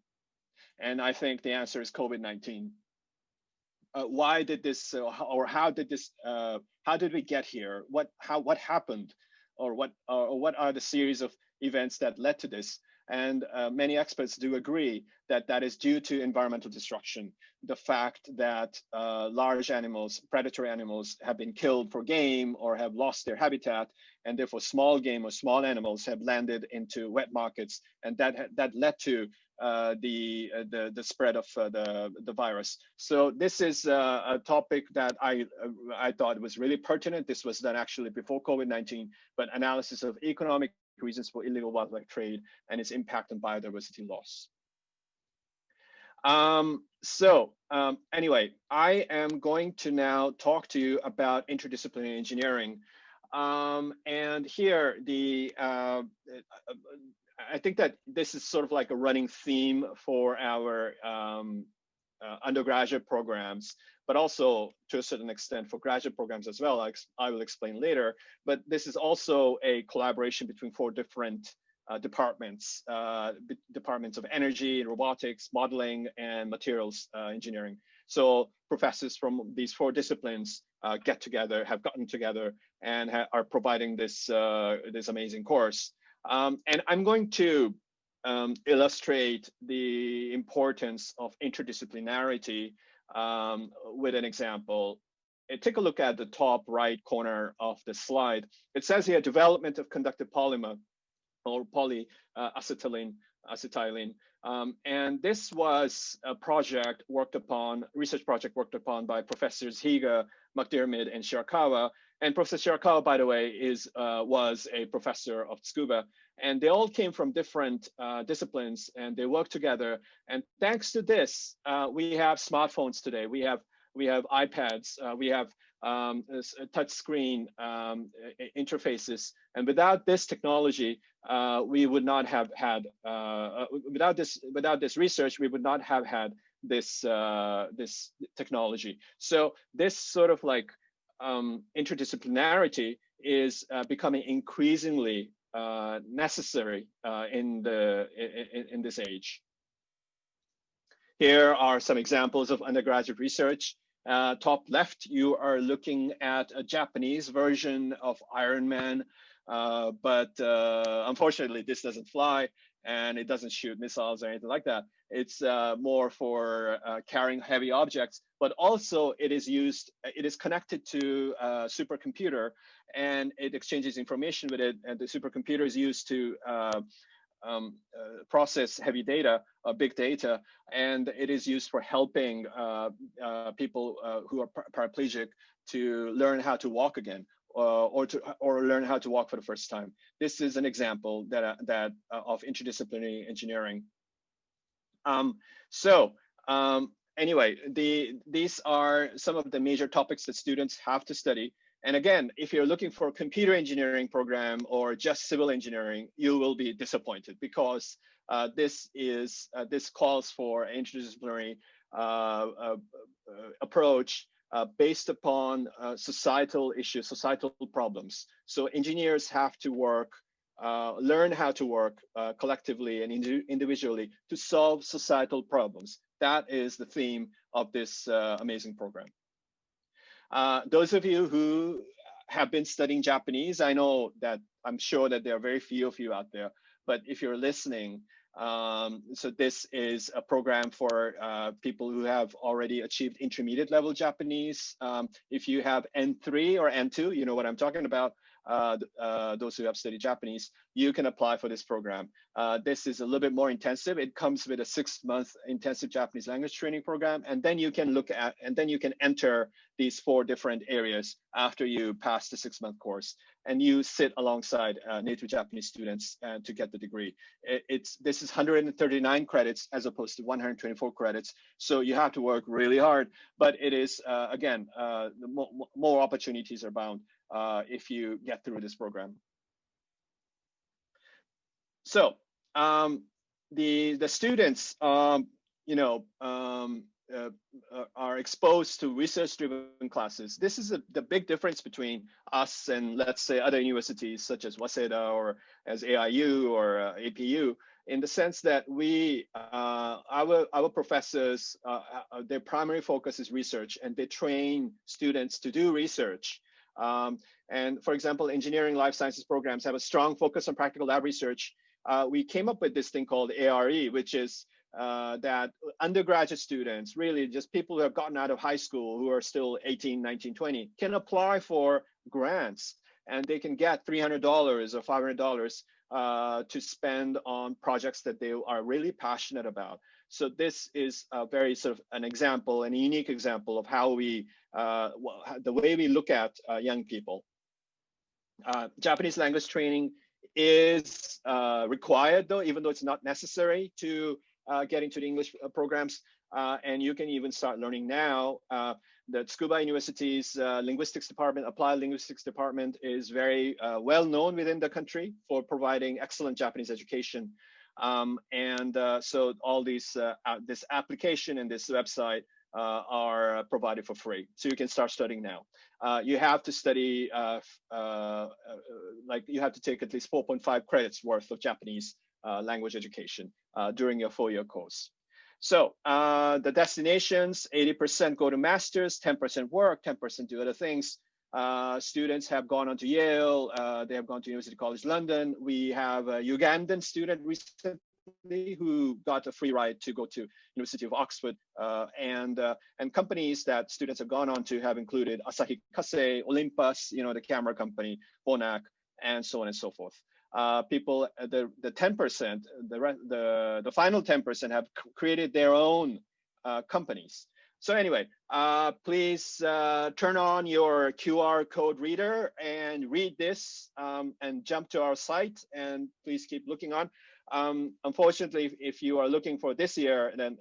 Speaker 6: And I think the answer is COVID-19. Why did this, or how did this, how did we get here? What happened, or what are the series of events that led to this? And many experts do agree that that is due to environmental destruction. The fact that large animals, predatory animals, have been killed for game or have lost their habitat, and therefore small game or small animals have landed into wet markets, and that led to the spread of the virus. So this is a topic that I thought was really pertinent. This was done actually before COVID-19, but analysis of economic reasons for illegal wildlife trade and its impact on biodiversity loss. Anyway, I am going to now talk to you about interdisciplinary engineering. And here, I think that this is sort of like a running theme for our undergraduate programs, but also to a certain extent for graduate programs as well. I will explain later, but this is also a collaboration between 4 different departments, departments of energy, robotics, modeling, and materials engineering. So professors from these 4 disciplines have gotten together and are providing this, this amazing course. And I'm going to illustrate the importance of interdisciplinarity with an example. Take a look at the top right corner of the slide. It says here, development of conductive polymer or polyacetylene. And this was a research project worked upon by Professors Higa, McDermott, and Shirakawa. And Professor Shirakawa, by the way, was a professor of Tsukuba. And they all came from different disciplines, and they worked together. And thanks to this, we have smartphones today. We have iPads. We have touch screen interfaces. And without this technology, we would not have had. Without this research, we would not have had this this technology. So this sort of like interdisciplinarity is becoming increasingly necessary in this age. Here are some examples of undergraduate research. Top left, you are looking at a Japanese version of Iron Man, but unfortunately this doesn't fly and it doesn't shoot missiles or anything like that. It's more for carrying heavy objects, but also it is connected to a supercomputer, and it exchanges information with it, and the supercomputer is used to process heavy data, big data, and it is used for helping people who are paraplegic to learn how to walk again, or learn how to walk for the first time. This is an example of interdisciplinary engineering. Anyway, these are some of the major topics that students have to study. And again, if you're looking for a computer engineering program or just civil engineering, you will be disappointed, because this calls for an interdisciplinary approach based upon societal issues, societal problems. So engineers have to learn how to work collectively and individually to solve societal problems. That is the theme of this amazing program. Those of you who have been studying Japanese, I'm sure that there are very few of you out there, but if you're listening, so this is a program for people who have already achieved intermediate level Japanese. If you have N3 or N2, you know what I'm talking about. Those who have studied Japanese, you can apply for this program. This is a little bit more intensive. It comes with a 6-month intensive Japanese language training program, and then you can enter these 4 different areas after you pass the 6-month course, and you sit alongside native Japanese students to get the degree. This is 139 credits as opposed to 124 credits, so you have to work really hard. But it is again, more opportunities are bound if you get through this program. So the students, are exposed to research-driven classes. This is the big difference between us and, let's say, other universities such as Waseda or as AIU or APU, in the sense that our professors, their primary focus is research, and they train students to do research. And for example, engineering life sciences programs have a strong focus on practical lab research. We came up with this thing called ARE, which is that undergraduate students, really just people who have gotten out of high school, who are still 18, 19, 20, can apply for grants, and they can get $300 or $500 to spend on projects that they are really passionate about. So this is a very sort of an example, and a unique example of how we, the way we look at young people. Japanese language training is required, though, even though it's not necessary to get into the English programs. And you can even start learning now. The Tsukuba University's linguistics department, applied linguistics department, is very well known within the country for providing excellent Japanese education. So all these, this application and this website are provided for free. So you can start studying now. You have to study, like you have to take at least 4.5 credits worth of Japanese language education during your 4-year course. So the destinations, 80% go to masters, 10% work, 10% do other things. Students have gone on to Yale, they have gone to University College London. We have a Ugandan student recently who got a free ride to go to University of Oxford, and companies that students have gone on to have included Asahi Kasei, Olympus, the camera company, Phonak, and so on and so forth. People, the 10%, the final 10% have created their own companies. So anyway, please turn on your QR code reader and read this, and jump to our site, and please keep looking on. Unfortunately, if you are looking for this year, then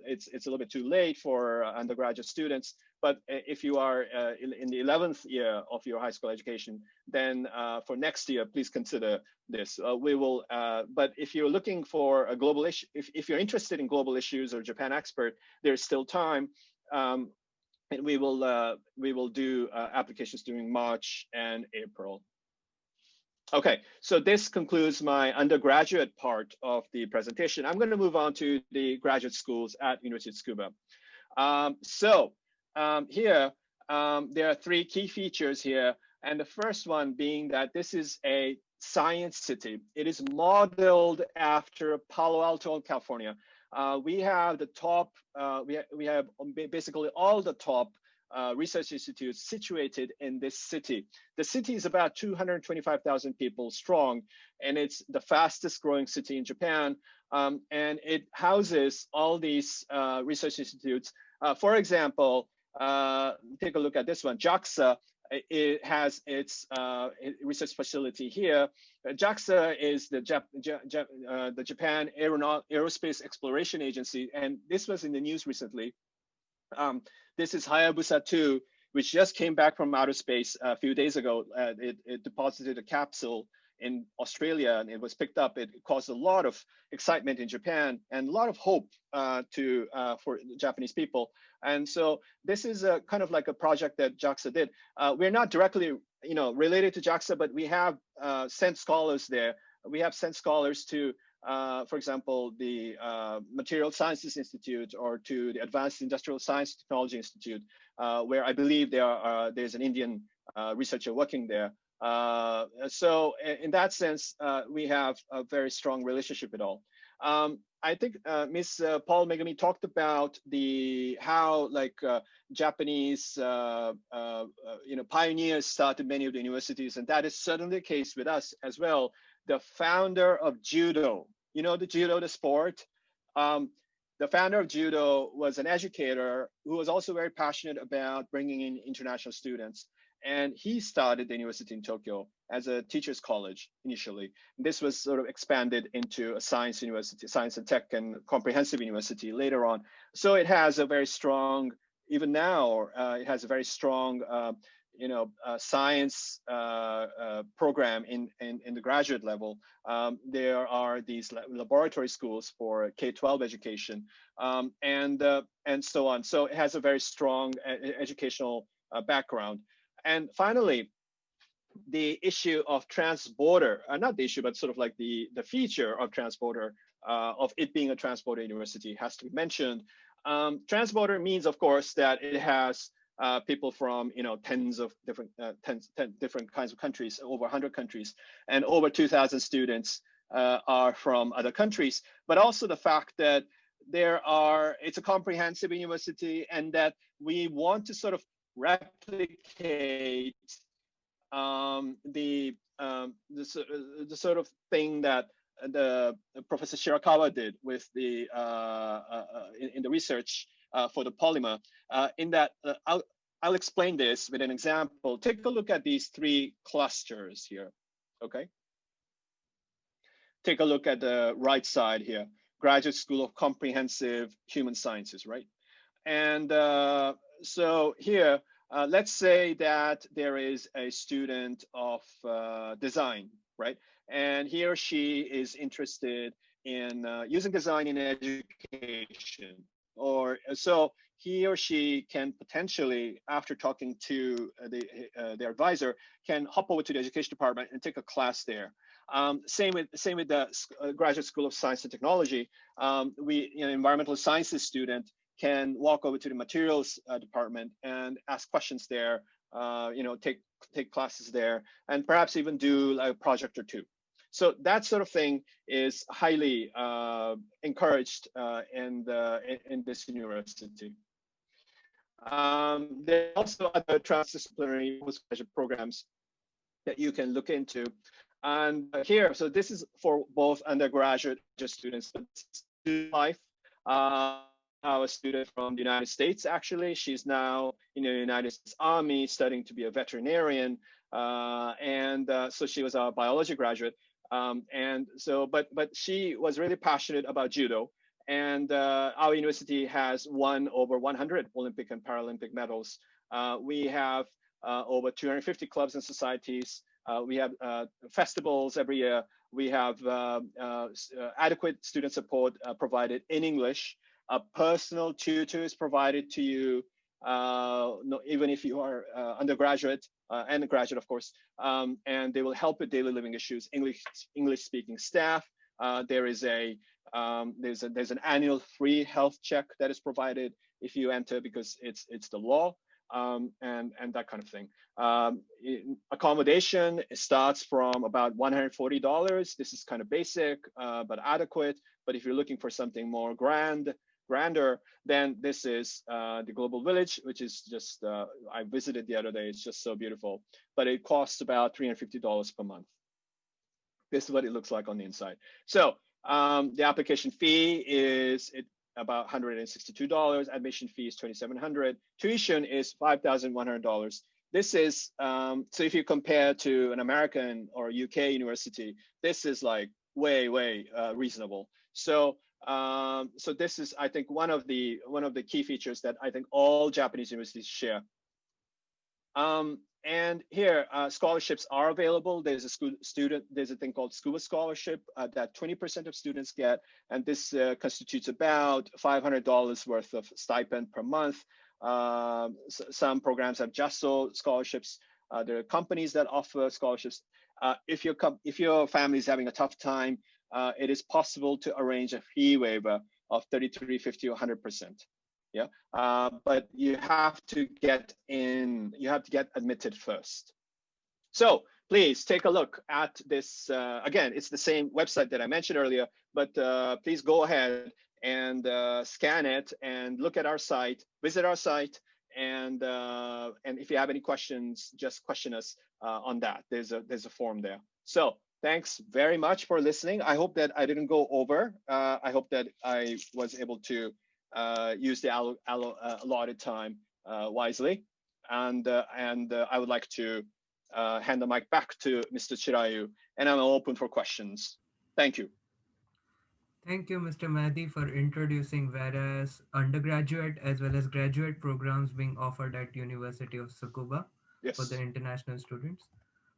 Speaker 6: it's a little bit too late for undergraduate students. But if you are in the 11th year of your high school education, then for next year, please consider this. We will, but if you're looking for a global issue, if you're interested in global issues or Japan expert, there's still time. And we will do applications during March and April. Okay, so this concludes my undergraduate part of the presentation. I'm going to move on to the graduate schools at University of Tsukuba. Here, there are 3 key features here. And the first one being that this is a science city. It is modeled after Palo Alto, California. We have the top, we have basically all the top research institutes situated in this city. The city is about 225,000 people strong, and it's the fastest growing city in Japan. And it houses all these research institutes. For example, take a look at this one. JAXA, it has its research facility here. JAXA is the Japan Aerospace Exploration Agency, and this was in the news recently. This is Hayabusa 2, which just came back from outer space a few days ago. It deposited a capsule in Australia, and it was picked up. It caused a lot of excitement in Japan and a lot of hope for Japanese people. And so this is a kind of like a project that JAXA did. We're not directly, related to JAXA, but we have sent scholars there. We have sent scholars to for example, the Material Sciences Institute or to the Advanced Industrial Science Technology Institute, where I believe there's an Indian researcher working there. So in that sense, we have a very strong relationship at all. I think Ms. Paul Megumi talked about how Japanese pioneers started many of the universities, and that is certainly the case with us as well. The founder of judo, the judo, the sport. The founder of judo was an educator who was also very passionate about bringing in international students. And he started the university in Tokyo as a teacher's college initially. This was sort of expanded into a science university, science and tech and comprehensive university later on. So it has a very strong, even now, it has a very strong, science program in the graduate level. There are these laboratory schools for K-12 education, and so on. So it has a very strong educational background. And finally, the issue of transborder, not the issue, but sort of like the feature of transborder, of it being a transborder university has to be mentioned. Transborder means, of course, that it has people from tens of different 10 different kinds of countries, over 100 countries, and over 2,000 students are from other countries. But also the fact that it's a comprehensive university, and that we want to sort of replicate the sort of thing that the Professor Shirakawa did with the in the research for the polymer. In that, I'll explain this with an example. Take a look at these three clusters here. Okay. Take a look at the right side here. Graduate School of Comprehensive Human Sciences, right? And so here, let's say that there is a student of design, right? And he or she is interested in using design in education. Or so he or she can potentially, after talking to their advisor, can hop over to the education department and take a class there. Same with the Graduate School of Science and Technology. Environmental sciences student can walk over to the materials department and ask questions there, take classes there, and perhaps even do a project or two. So that sort of thing is highly encouraged in this university. There are also other transdisciplinary postgraduate programs that you can look into. And here, so this is for both undergraduate students. Student life. A student from the United States, actually. She's now in the United States Army studying to be a veterinarian. So she was a biology graduate. But she was really passionate about judo. And our university has won over 100 Olympic and Paralympic medals. We have over 250 clubs and societies. We have festivals every year. We have adequate student support provided in English. A personal tutor is provided to you, even if you are undergraduate and a graduate, of course, and they will help with daily living issues. English-speaking staff. There's an annual free health check that is provided if you enter, because it's the law, and that kind of thing. Accommodation starts from about $140. This is kind of basic, but adequate. But if you're looking for something more grander, then this is the Global Village, which is just, I visited the other day. It's just so beautiful, but it costs about $350 per month. This is what it looks like on the inside. So the application fee is about $162. Admission fee is $2,700. Tuition is $5,100. This is, so if you compare to an American or UK university, this is like way reasonable. So this is, I think, one of the key features that I think all Japanese universities share. And here, scholarships are available. There's a thing called Tsukuba scholarship that 20% of students get, and this constitutes about $500 worth of stipend per month. Some programs have JASO scholarships. There are companies that offer scholarships. If your family is having a tough time it is possible to arrange a fee waiver of 33, 50, or 100%. Yeah, but you have to get in. You have to get admitted first. So please take a look at this. Again, it's the same website that I mentioned earlier, but please go ahead and scan it and look at our site, visit our site, and if you have any questions, just question us on that. There's a form there. So thanks very much for listening. I hope that I didn't go over. I hope that I was able to use the allotted time wisely, and I would like to hand the mic back to Mr. Chirayu, and I'm open for questions. Thank you.
Speaker 1: Thank you, Mr. Mahdi, for introducing various undergraduate as well as graduate programs being offered at University of Tsukuba for the
Speaker 6: Yes.
Speaker 1: international students.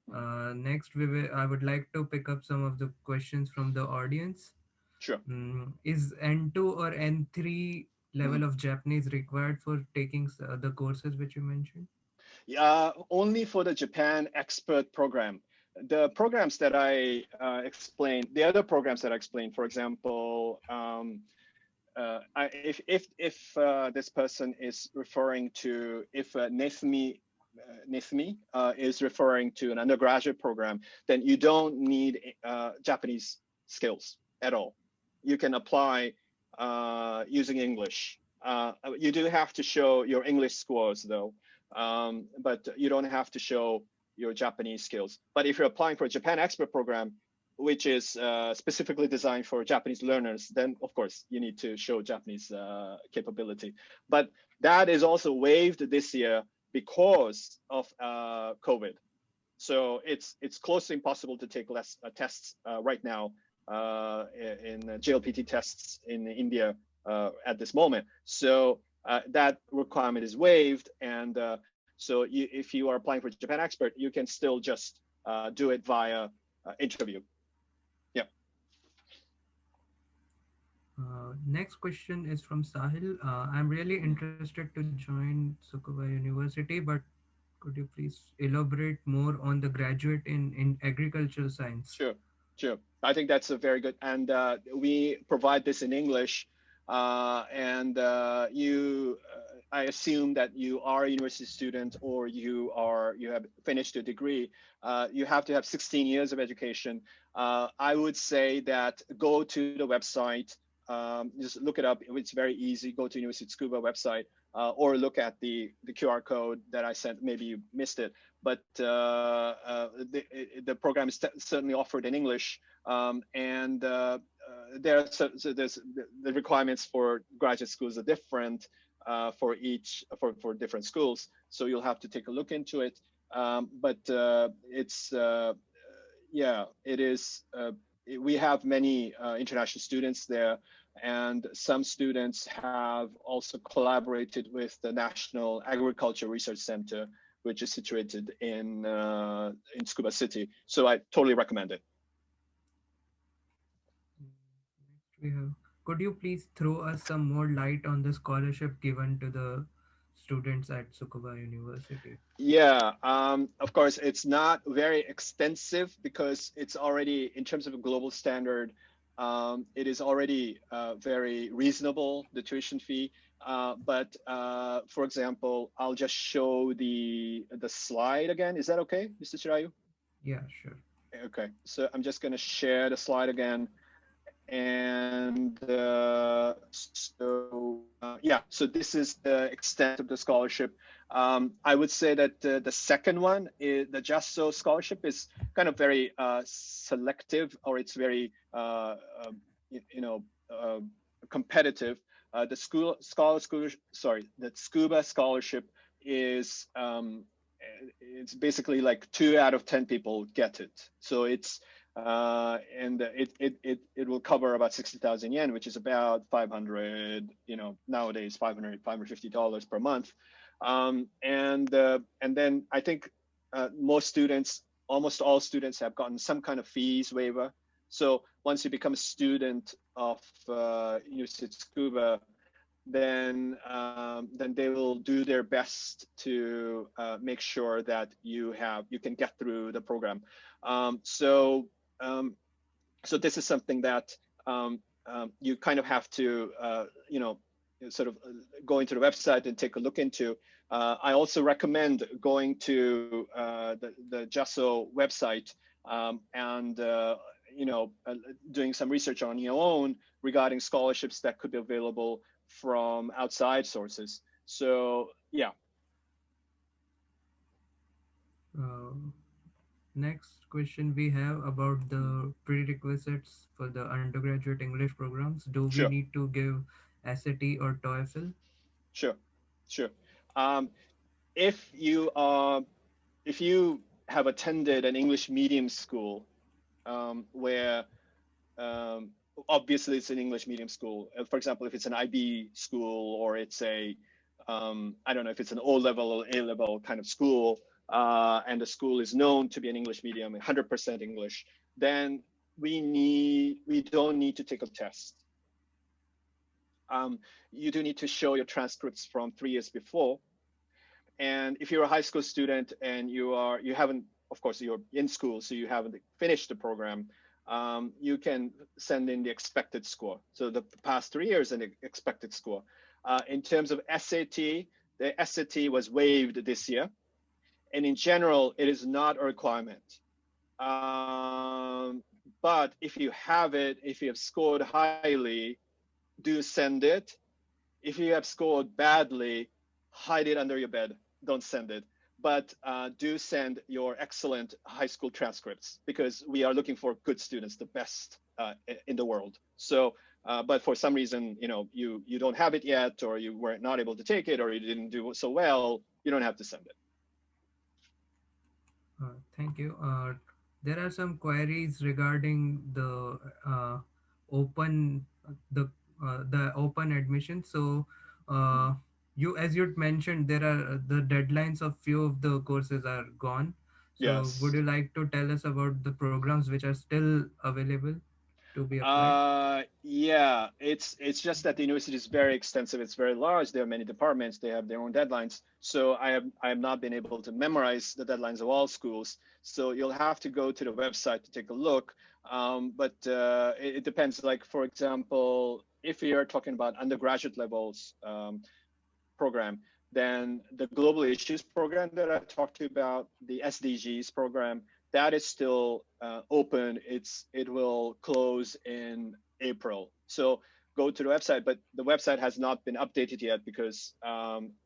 Speaker 1: Next, I would like to pick up some of the questions from the audience.
Speaker 6: Sure.
Speaker 1: Is N2 or N3 level of Japanese required for taking the courses which you mentioned?
Speaker 6: Yeah, only for the Japan expert program. The programs that I explained, the other programs that I explained, for example, if this person is referring to, if NEFMI is referring to an undergraduate program, then you don't need Japanese skills at all. You can apply using English. You do have to show your English scores though, but you don't have to show your Japanese skills. But if you're applying for a Japan expert program, which is specifically designed for Japanese learners, then of course you need to show Japanese capability. But that is also waived this year because of COVID. So it's close to impossible to take less tests right now in JLPT tests in India at this moment. So that requirement is waived, and so if you are applying for Japan expert, you can still just do it via interview. Yeah.
Speaker 1: Next question is from Sahil. I'm really interested to join Tsukuba University, but could you please elaborate more on the graduate in agricultural science?
Speaker 6: Sure, sure. I think that's a very good, and we provide this in English. And I assume that you are a university student or you have finished a degree. You have to have 16 years of education. I would say that go to the website, just look it up. It's very easy. Go to University Tsukuba website or look at the QR code that I sent. Maybe you missed it, but the program is certainly offered in English, and there's the requirements for graduate schools are different for different schools. So you'll have to take a look into it. But it's yeah, it is. We have many international students there, and some students have also collaborated with the National Agriculture Research Center, which is situated in Tsukuba City. So I totally recommend it.
Speaker 1: Could you please throw us some more light on the scholarship given to the students at Tsukuba University?
Speaker 6: Yeah, of course, it's not very extensive because it's already, in terms of a global standard, it is already very reasonable, the tuition fee. But for example, I'll just show the slide again. Is that okay, Mr. Shirayu?
Speaker 1: Yeah, sure.
Speaker 6: Okay, so I'm just going to share the slide again. And yeah, so this is the extent of the scholarship. I would say that the second one, is the JASO scholarship, is kind of very selective, or it's very competitive. The Tsukuba scholarship is it's basically like 2 out of 10 people get it. So it's and it will cover about 60,000 yen, which is about 500, nowadays $550 per month. And then I think almost all students have gotten some kind of fees waiver. So once you become a student of University Tsukuba, then they will do their best to make sure that you can get through the program. So So this is something that you kind of have to, sort of go into the website and take a look into. I also recommend going to the JASO website and doing some research on your own regarding scholarships that could be available from outside sources. So yeah.
Speaker 1: Next question we have about the prerequisites for the undergraduate English programs. Do we
Speaker 6: Sure.
Speaker 1: need to give SAT or TOEFL?
Speaker 6: Sure. Um, if you have attended an English medium school where obviously it's an English medium school. For example, if it's an IB school or it's a I don't know if it's an O level or A level kind of school, and the school is known to be an English medium, 100% English, then we don't need to take a test. You do need to show your transcripts from 3 years before. And if you're a high school student and you haven't, of course, you're in school, so you haven't finished the program, you can send in the expected score. So the past 3 years and the expected score. In terms of SAT, the SAT was waived this year. And in general, it is not a requirement. But if you have it, if you have scored highly, do send it. If you have scored badly, hide it under your bed. Don't send it. But do send your excellent high school transcripts because we are looking for good students, the best in the world. So, but for some reason, you don't have it yet, or you were not able to take it, or you didn't do so well, you don't have to send it.
Speaker 1: Thank you. There are some queries regarding the open the open admission. So as you mentioned, there are the deadlines of few of the courses are gone. So
Speaker 6: Yes.
Speaker 1: would you like to tell us about the programs which are still available to be applied?
Speaker 6: Yeah, it's just that the university is very extensive. It's very large. There are many departments. They have their own deadlines. So I have not been able to memorize the deadlines of all schools. So you'll have to go to the website to take a look. But it depends. Like for example, if you're talking about undergraduate levels program, then the global issues program that I talked to you about, the SDGs program, that is still open. It will close in April. So go to the website, but the website has not been updated yet because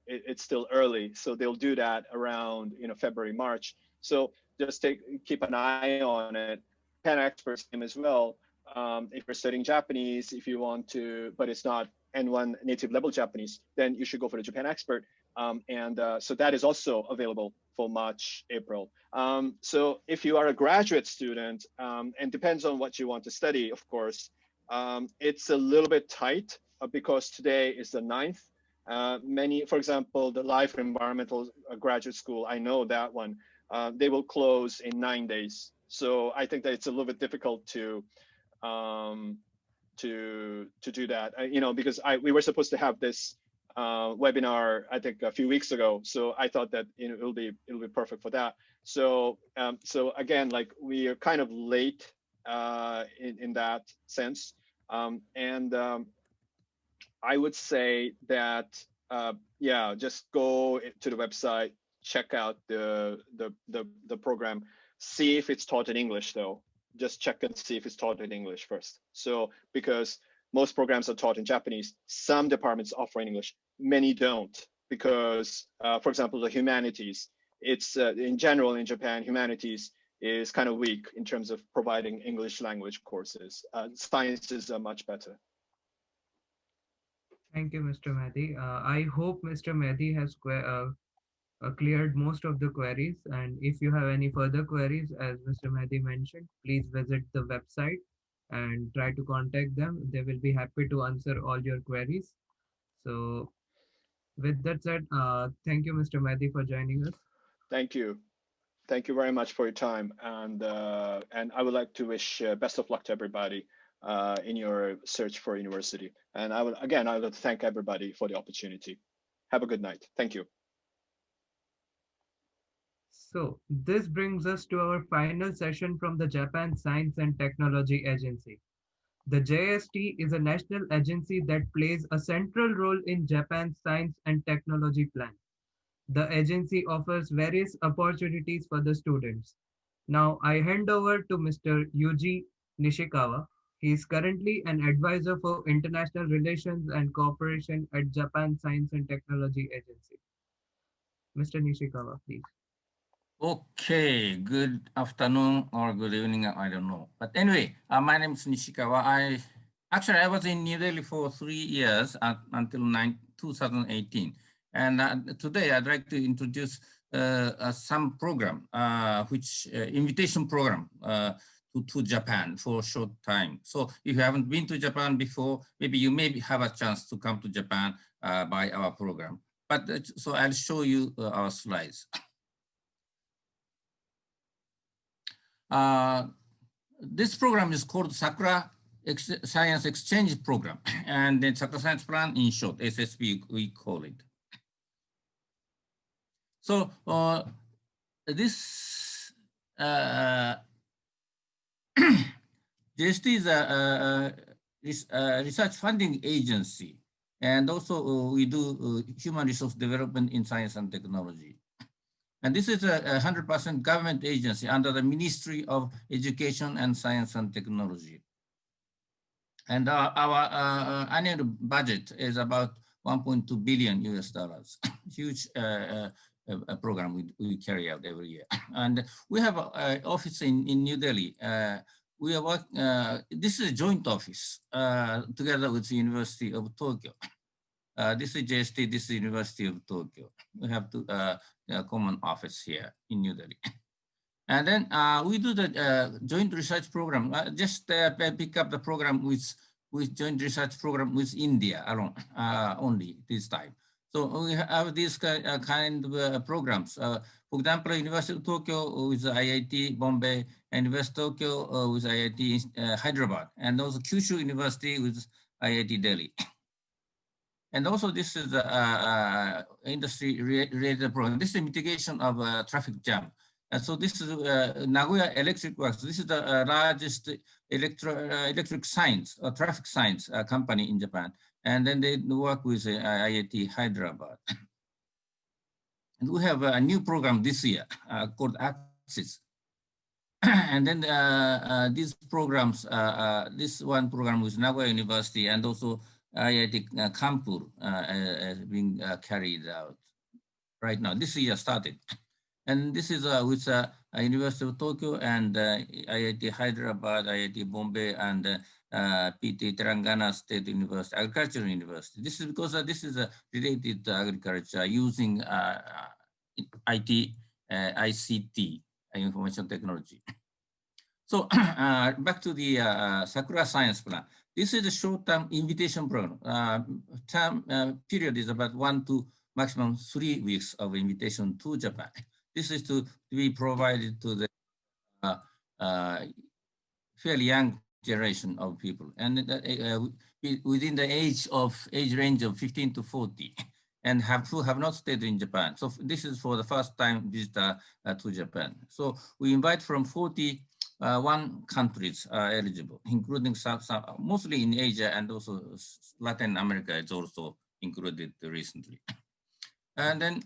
Speaker 6: it's still early. So they'll do that around February, March. So just keep an eye on it. Japan Experts team as well. If you're studying Japanese, if you want to, but it's not N1 native level Japanese, then you should go for the Japan Expert. So that is also available for March, April. So if you are a graduate student, and depends on what you want to study, of course, it's a little bit tight because today is the 9th. For example, the Life Environmental Graduate School, I know that one, they will close in 9 days. So I think that it's a little bit difficult to do that, because we were supposed to have this webinar, I think a few weeks ago. So I thought that it'll be perfect for that. So again, like we are kind of late in that sense, and I would say that just go to the website, check out the program, see if it's taught in English though. Just check and see if it's taught in English first. So because most programs are taught in Japanese, some departments offer in English, many don't, because for example, the humanities, it's in general in Japan, humanities is kind of weak in terms of providing English language courses. Sciences are much better.
Speaker 1: Thank you, Mr. Mahdi. I hope Mr. Mahdi has cleared most of the queries. And if you have any further queries, as Mr. Mahdi mentioned, please visit the website and try to contact them. They will be happy to answer all your queries. So with that said, thank you, Mr. Mahdi, for joining us.
Speaker 6: Thank you. Thank you very much for your time. And I would like to wish best of luck to everybody in your search for university. And I would like to thank everybody for the opportunity. Have a good night. Thank you.
Speaker 1: So, this brings us to our final session from the Japan Science and Technology Agency. The JST is a national agency that plays a central role in Japan's science and technology plan. The agency offers various opportunities for the students. Now, I hand over to Mr. Yuji Nishikawa. He is currently an advisor for international relations and cooperation at Japan Science and Technology Agency. Mr. Nishikawa, please.
Speaker 7: Okay, good afternoon or good evening, I don't know. But anyway, my name is Nishikawa. I was in New Delhi for 3 years until 2018. And today I'd like to introduce some program, which invitation program to Japan for a short time. So if you haven't been to Japan before, maybe you may have a chance to come to Japan by our program. But so I'll show you our slides. This program is called Sakura Science Exchange Program, and then Sakura Science Plan, in short, SSP, we call it. So this JST is a research funding agency, and also we do human resource development in science and technology. And this is a 100% government agency under the Ministry of Education and Science and Technology. And our annual budget is about 1.2 billion US dollars. Huge program we carry out every year. And we have an office in New Delhi. We are this is a joint office together with the University of Tokyo. This is JST, this is University of Tokyo. We have a common office here in New Delhi. And then we do the joint research program. Just pick up the program with joint research program with India alone, only this time. So we have these kind of programs. For example, University of Tokyo with IIT Bombay, and University of Tokyo with IIT Hyderabad, and also Kyushu University with IIT Delhi. And also this is the industry-related program. This is mitigation of traffic jam. And so this is Nagoya Electric Works. This is the largest electric science, traffic science company in Japan. And then they work with IIT Hyderabad. And we have a new program this year called Access. And then these programs, this one program with Nagoya University and also IIT Kanpur being carried out right now. This year started. And this is with University of Tokyo and IIT Hyderabad, IIT Bombay, and PT Telangana State University, Agricultural University. This is because this is related to agriculture using IT, ICT, information technology. So back to the Sakura Science Plan. This is a short-term invitation program. Period is about 1 to maximum 3 weeks of invitation to Japan. This is to be provided to the fairly young generation of people, and within the age range of 15 to 40, and who have not stayed in Japan. So this is for the first time visitor to Japan. So we invite from 41 countries eligible, including some, mostly in Asia, and also Latin America is also included recently. And then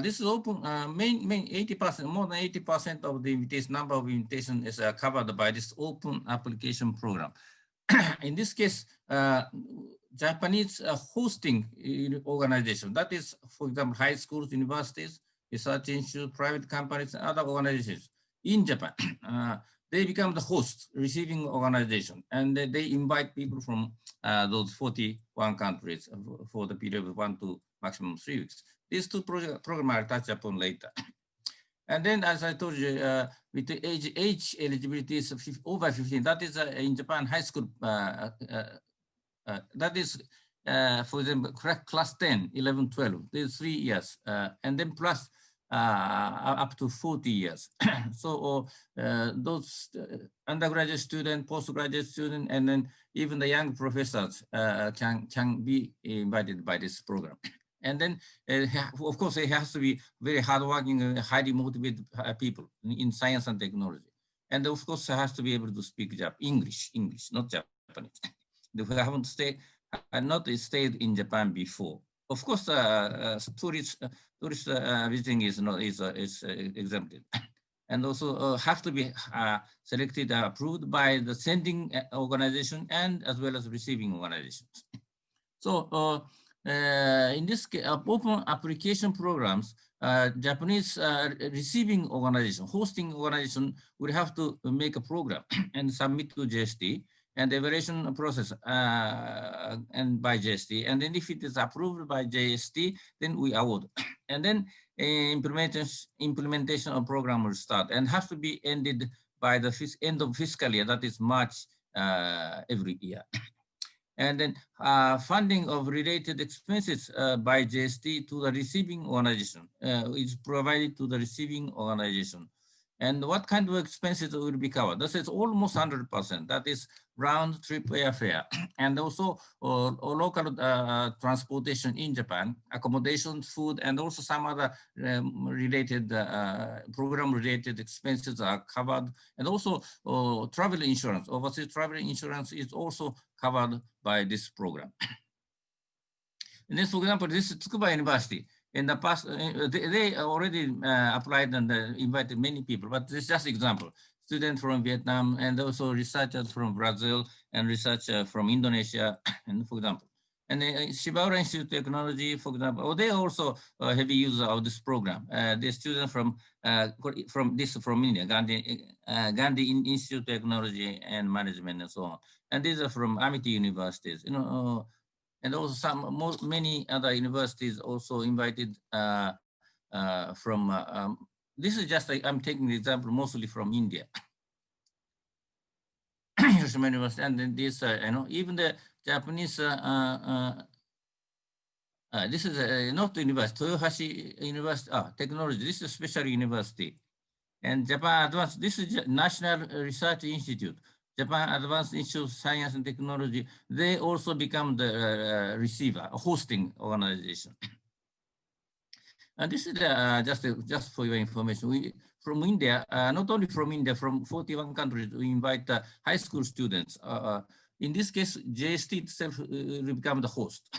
Speaker 7: this is open, main 80%, more than 80% of the invitation, number of invitations is covered by this open application program. In this case, Japanese hosting organization, that is, for example, high schools, universities, research institutes, private companies, and other organizations in Japan, they become the host, receiving organization, and they invite people from those 41 countries for the period of 1 to maximum 3 weeks. These two programs I'll touch upon later. And then, as I told you, with the age eligibility is over 15, that is in Japan high school, that is, for example, class 10, 11, 12, there's 3 years, and then plus up to 40 years. So those undergraduate student, postgraduate student, and then even the young professors can be invited by this program. And then, of course, it has to be very hardworking, highly motivated people in science and technology. And of course, has to be able to speak English, not Japanese. They not stayed in Japan before. Of course, tourist visiting is exempted, and also have to be selected, approved by the sending organization and as well as receiving organizations. So in this case, open application programs, Japanese receiving organization, hosting organization will have to make a program and submit to JST, and the evaluation process and by JST. And then if it is approved by JST, then we award. And then implementation of program will start and has to be ended by the end of fiscal year, that is March every year. And then funding of related expenses by JST to the receiving organization is provided to the receiving organization. And what kind of expenses will be covered? This is almost 100%. That is round trip airfare, and also local transportation in Japan, accommodation, food, and also some other related program-related expenses are covered. And also travel insurance, overseas travel insurance is also covered by this program. And then, for example, this is Tsukuba University. In the past, they already applied and invited many people, but this is just example. Students from Vietnam and also researchers from Brazil and researcher from Indonesia, and for example. And Shibaura Institute of Technology, for example, they also heavy user of this program. The students from India, Gandhi Institute of Technology and Management and so on. And these are from Amity universities, and also many other universities also invited from, this is just, I'm taking the example mostly from India. Hiroshima University, and then this, even the Japanese, this is not university, Toyohashi University, technology, this is a special university. And Japan Advanced, this is National Research Institute. Japan Advanced Institute of Science and Technology, they also become the receiver, hosting organization. And this is just for your information. From India, not only from India, from 41 countries, we invite high school students. In this case, JST itself will become the host.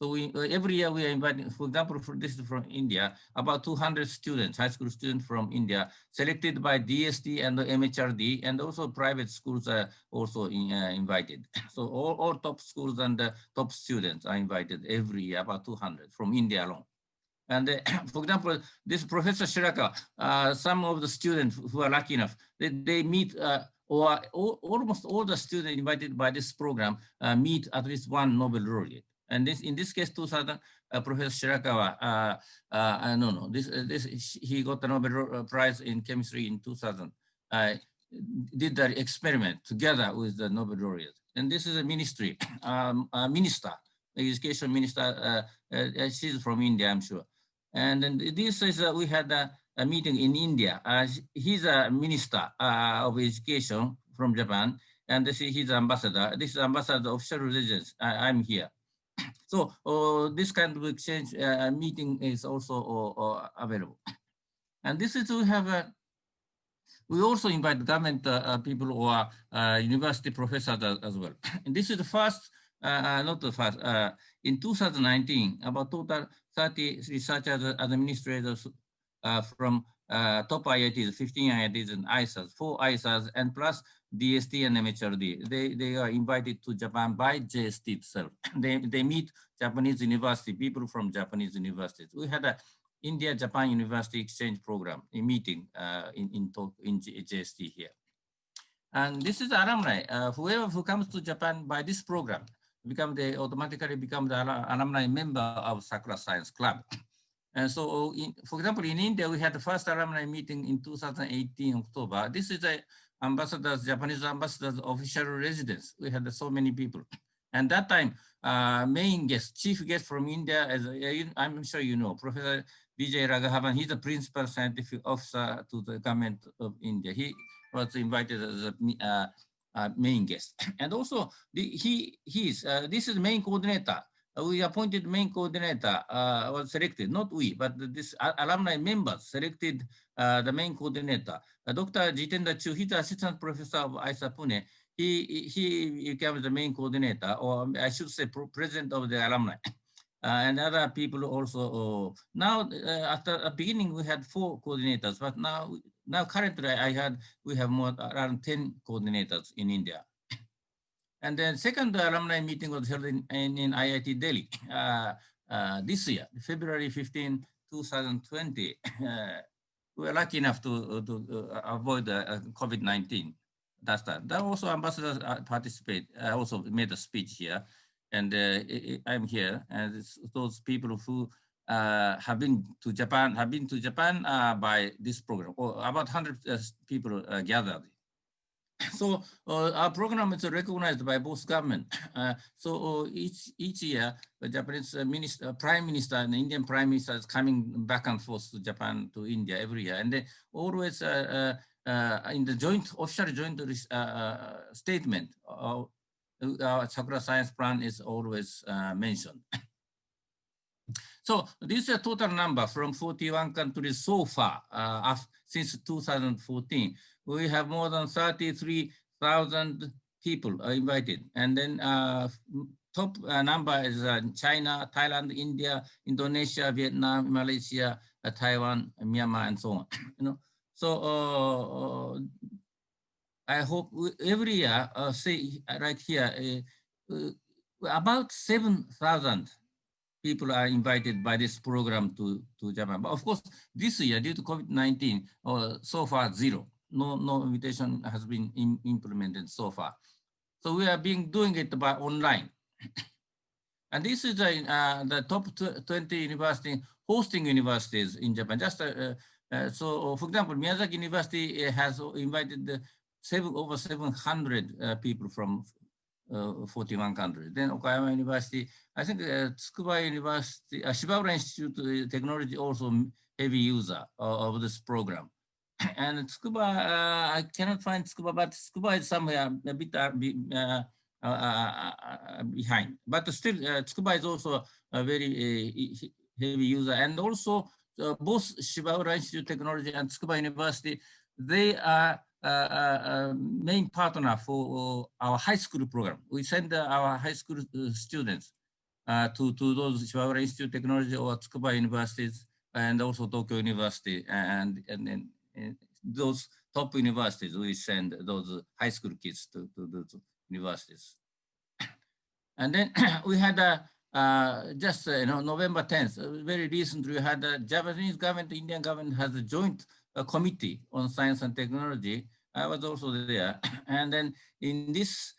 Speaker 7: So every year we are inviting, for example, this is from India, about 200 students, high school students from India, selected by DST and the MHRD, and also private schools are also invited. So all top schools and top students are invited every year, about 200 from India alone. And for example, this Professor Shirakawa, some of the students who are lucky enough, they meet, or almost all the students invited by this program meet at least one Nobel laureate. And in this case, 2000, Professor Shirakawa, he got the Nobel Prize in chemistry in 2000. Did the experiment together with the Nobel laureate. And this is a ministry, minister, education minister. She's from India, I'm sure. And then this is, we had a meeting in India. He's a minister of education from Japan, and he's ambassador. This is ambassador of official residence. I'm here. So this kind of exchange meeting is also available. And this is, we also invite government people or university professors as well. And this is the first, not the first, in 2019, about total 30 researchers and administrators from top IITs, 15 IITs and ISAs, 4 ISAs, and plus DST and MHRD. They are invited to Japan by JST itself. They meet Japanese university, people from Japanese universities. We had a India-Japan University Exchange Program, a meeting in JST here. And this is alumni. Whoever who comes to Japan by this program automatically become the alumni member of Sakura Science Club. And so, for example, in India, we had the first alumni meeting in 2018 October. This is a ambassadors, Japanese ambassadors official residence. We had so many people. And that time, main guest, chief guest from India, as I'm sure you know, Professor Vijay Raghavan, he's the principal scientific officer to the government of India. He was invited as a main guest. And also, this is the main coordinator we appointed main coordinator, was selected, not we, but this alumni members selected the main coordinator. Dr. Jitendra Chu, he's the assistant professor of ISA Pune. He became the main coordinator, or I should say president of the alumni. And other people also. Now, after the beginning, we had 4 coordinators, but now currently we have more around 10 coordinators in India. And then second alumni meeting was held in IIT Delhi this year, February 15, 2020. We were lucky enough to avoid COVID-19. That's that. That also ambassadors participate. I also made a speech here, and I'm here. And those people who have been to Japan by this program. Or about 100 people gathered. So our program is recognized by both government. So each year, the Japanese Prime Minister and the Indian Prime Minister is coming back and forth to Japan, to India every year. And they always in the official joint statement, Sakura Science Plan is always mentioned. So this is a total number from 41 countries so far since 2014. We have more than 33,000 people invited. And then top number is China, Thailand, India, Indonesia, Vietnam, Malaysia, Taiwan, Myanmar, and so on. So I hope every year, say right here, about 7,000 people are invited by this program to Japan. But of course, this year, due to COVID-19, so far 0. No invitation has been implemented so far. So we are doing it by online. And this is the top 20 university hosting universities in Japan. Just so, for example, Miyazaki University has invited over 700 people from 41 countries. Then Okayama University, I think Tsukuba University, Shibaura Institute of Technology also heavy user of this program. And Tsukuba, I cannot find Tsukuba, but Tsukuba is somewhere a bit behind. But still, Tsukuba is also a very heavy user. And also, both Shibaura Institute of Technology and Tsukuba University, they are main partner for our high school program. We send our high school students to those Shibaura Institute of Technology or Tsukuba universities, and also Tokyo University, and those top universities. We send those high school kids to those universities. And then we had just November 10th, very recently, we had the Japanese government, the Indian government has a joint committee on science and technology. I was also there. And then in this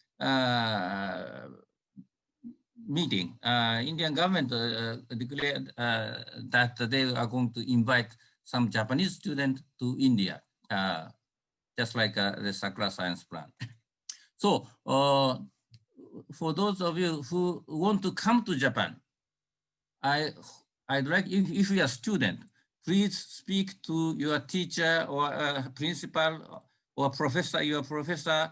Speaker 7: meeting, Indian government declared that they are going to invite some Japanese students to India, just like the Sakura Science Plan. So for those of you who want to come to Japan, I'd like, if you are a student, please speak to your teacher or principal or professor, your professor,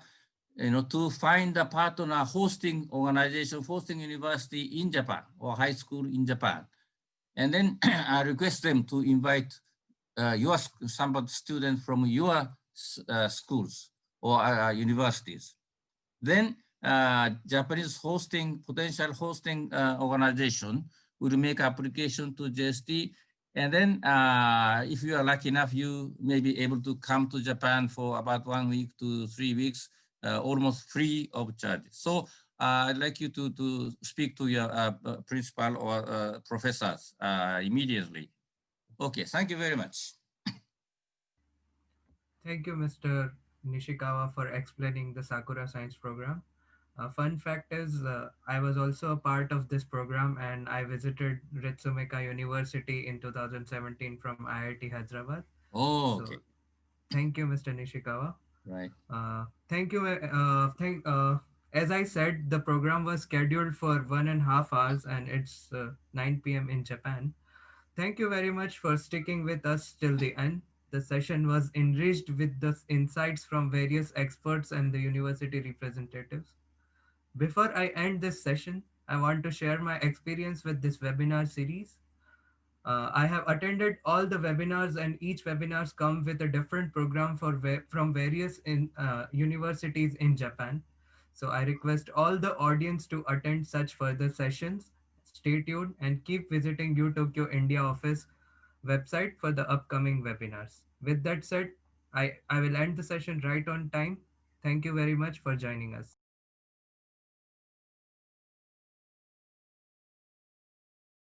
Speaker 7: to find a partner hosting organization, hosting university in Japan or high school in Japan. And then I request them to invite some students from your schools or universities. Then Japanese potential hosting organization will make application to JST. And then if you are lucky enough, you may be able to come to Japan for about 1 week to 3 weeks, almost free of charge. So I'd like you to speak to your principal or professors immediately. Okay, thank you very much.
Speaker 1: Thank you, Mr. Nishikawa, for explaining the Sakura Science program. Fun fact is, I was also a part of this program, and I visited Ritsumeikan University in 2017 from IIT Hyderabad.
Speaker 7: Oh,
Speaker 1: so,
Speaker 7: okay.
Speaker 1: Thank you, Mr. Nishikawa.
Speaker 7: Right.
Speaker 1: Thank you. As I said, the program was scheduled for 1.5 hours, and it's 9 p.m. in Japan. Thank you very much for sticking with us till the end. The session was enriched with the insights from various experts and the university representatives. Before I end this session, I want to share my experience with this webinar series. I have attended all the webinars, and each webinars come with a different program from various universities in Japan. So I request all the audience to attend such further sessions. Stay tuned and keep visiting U Tokyo India office website for the upcoming webinars. With that said, I will end the session right on time. Thank you very much for joining us.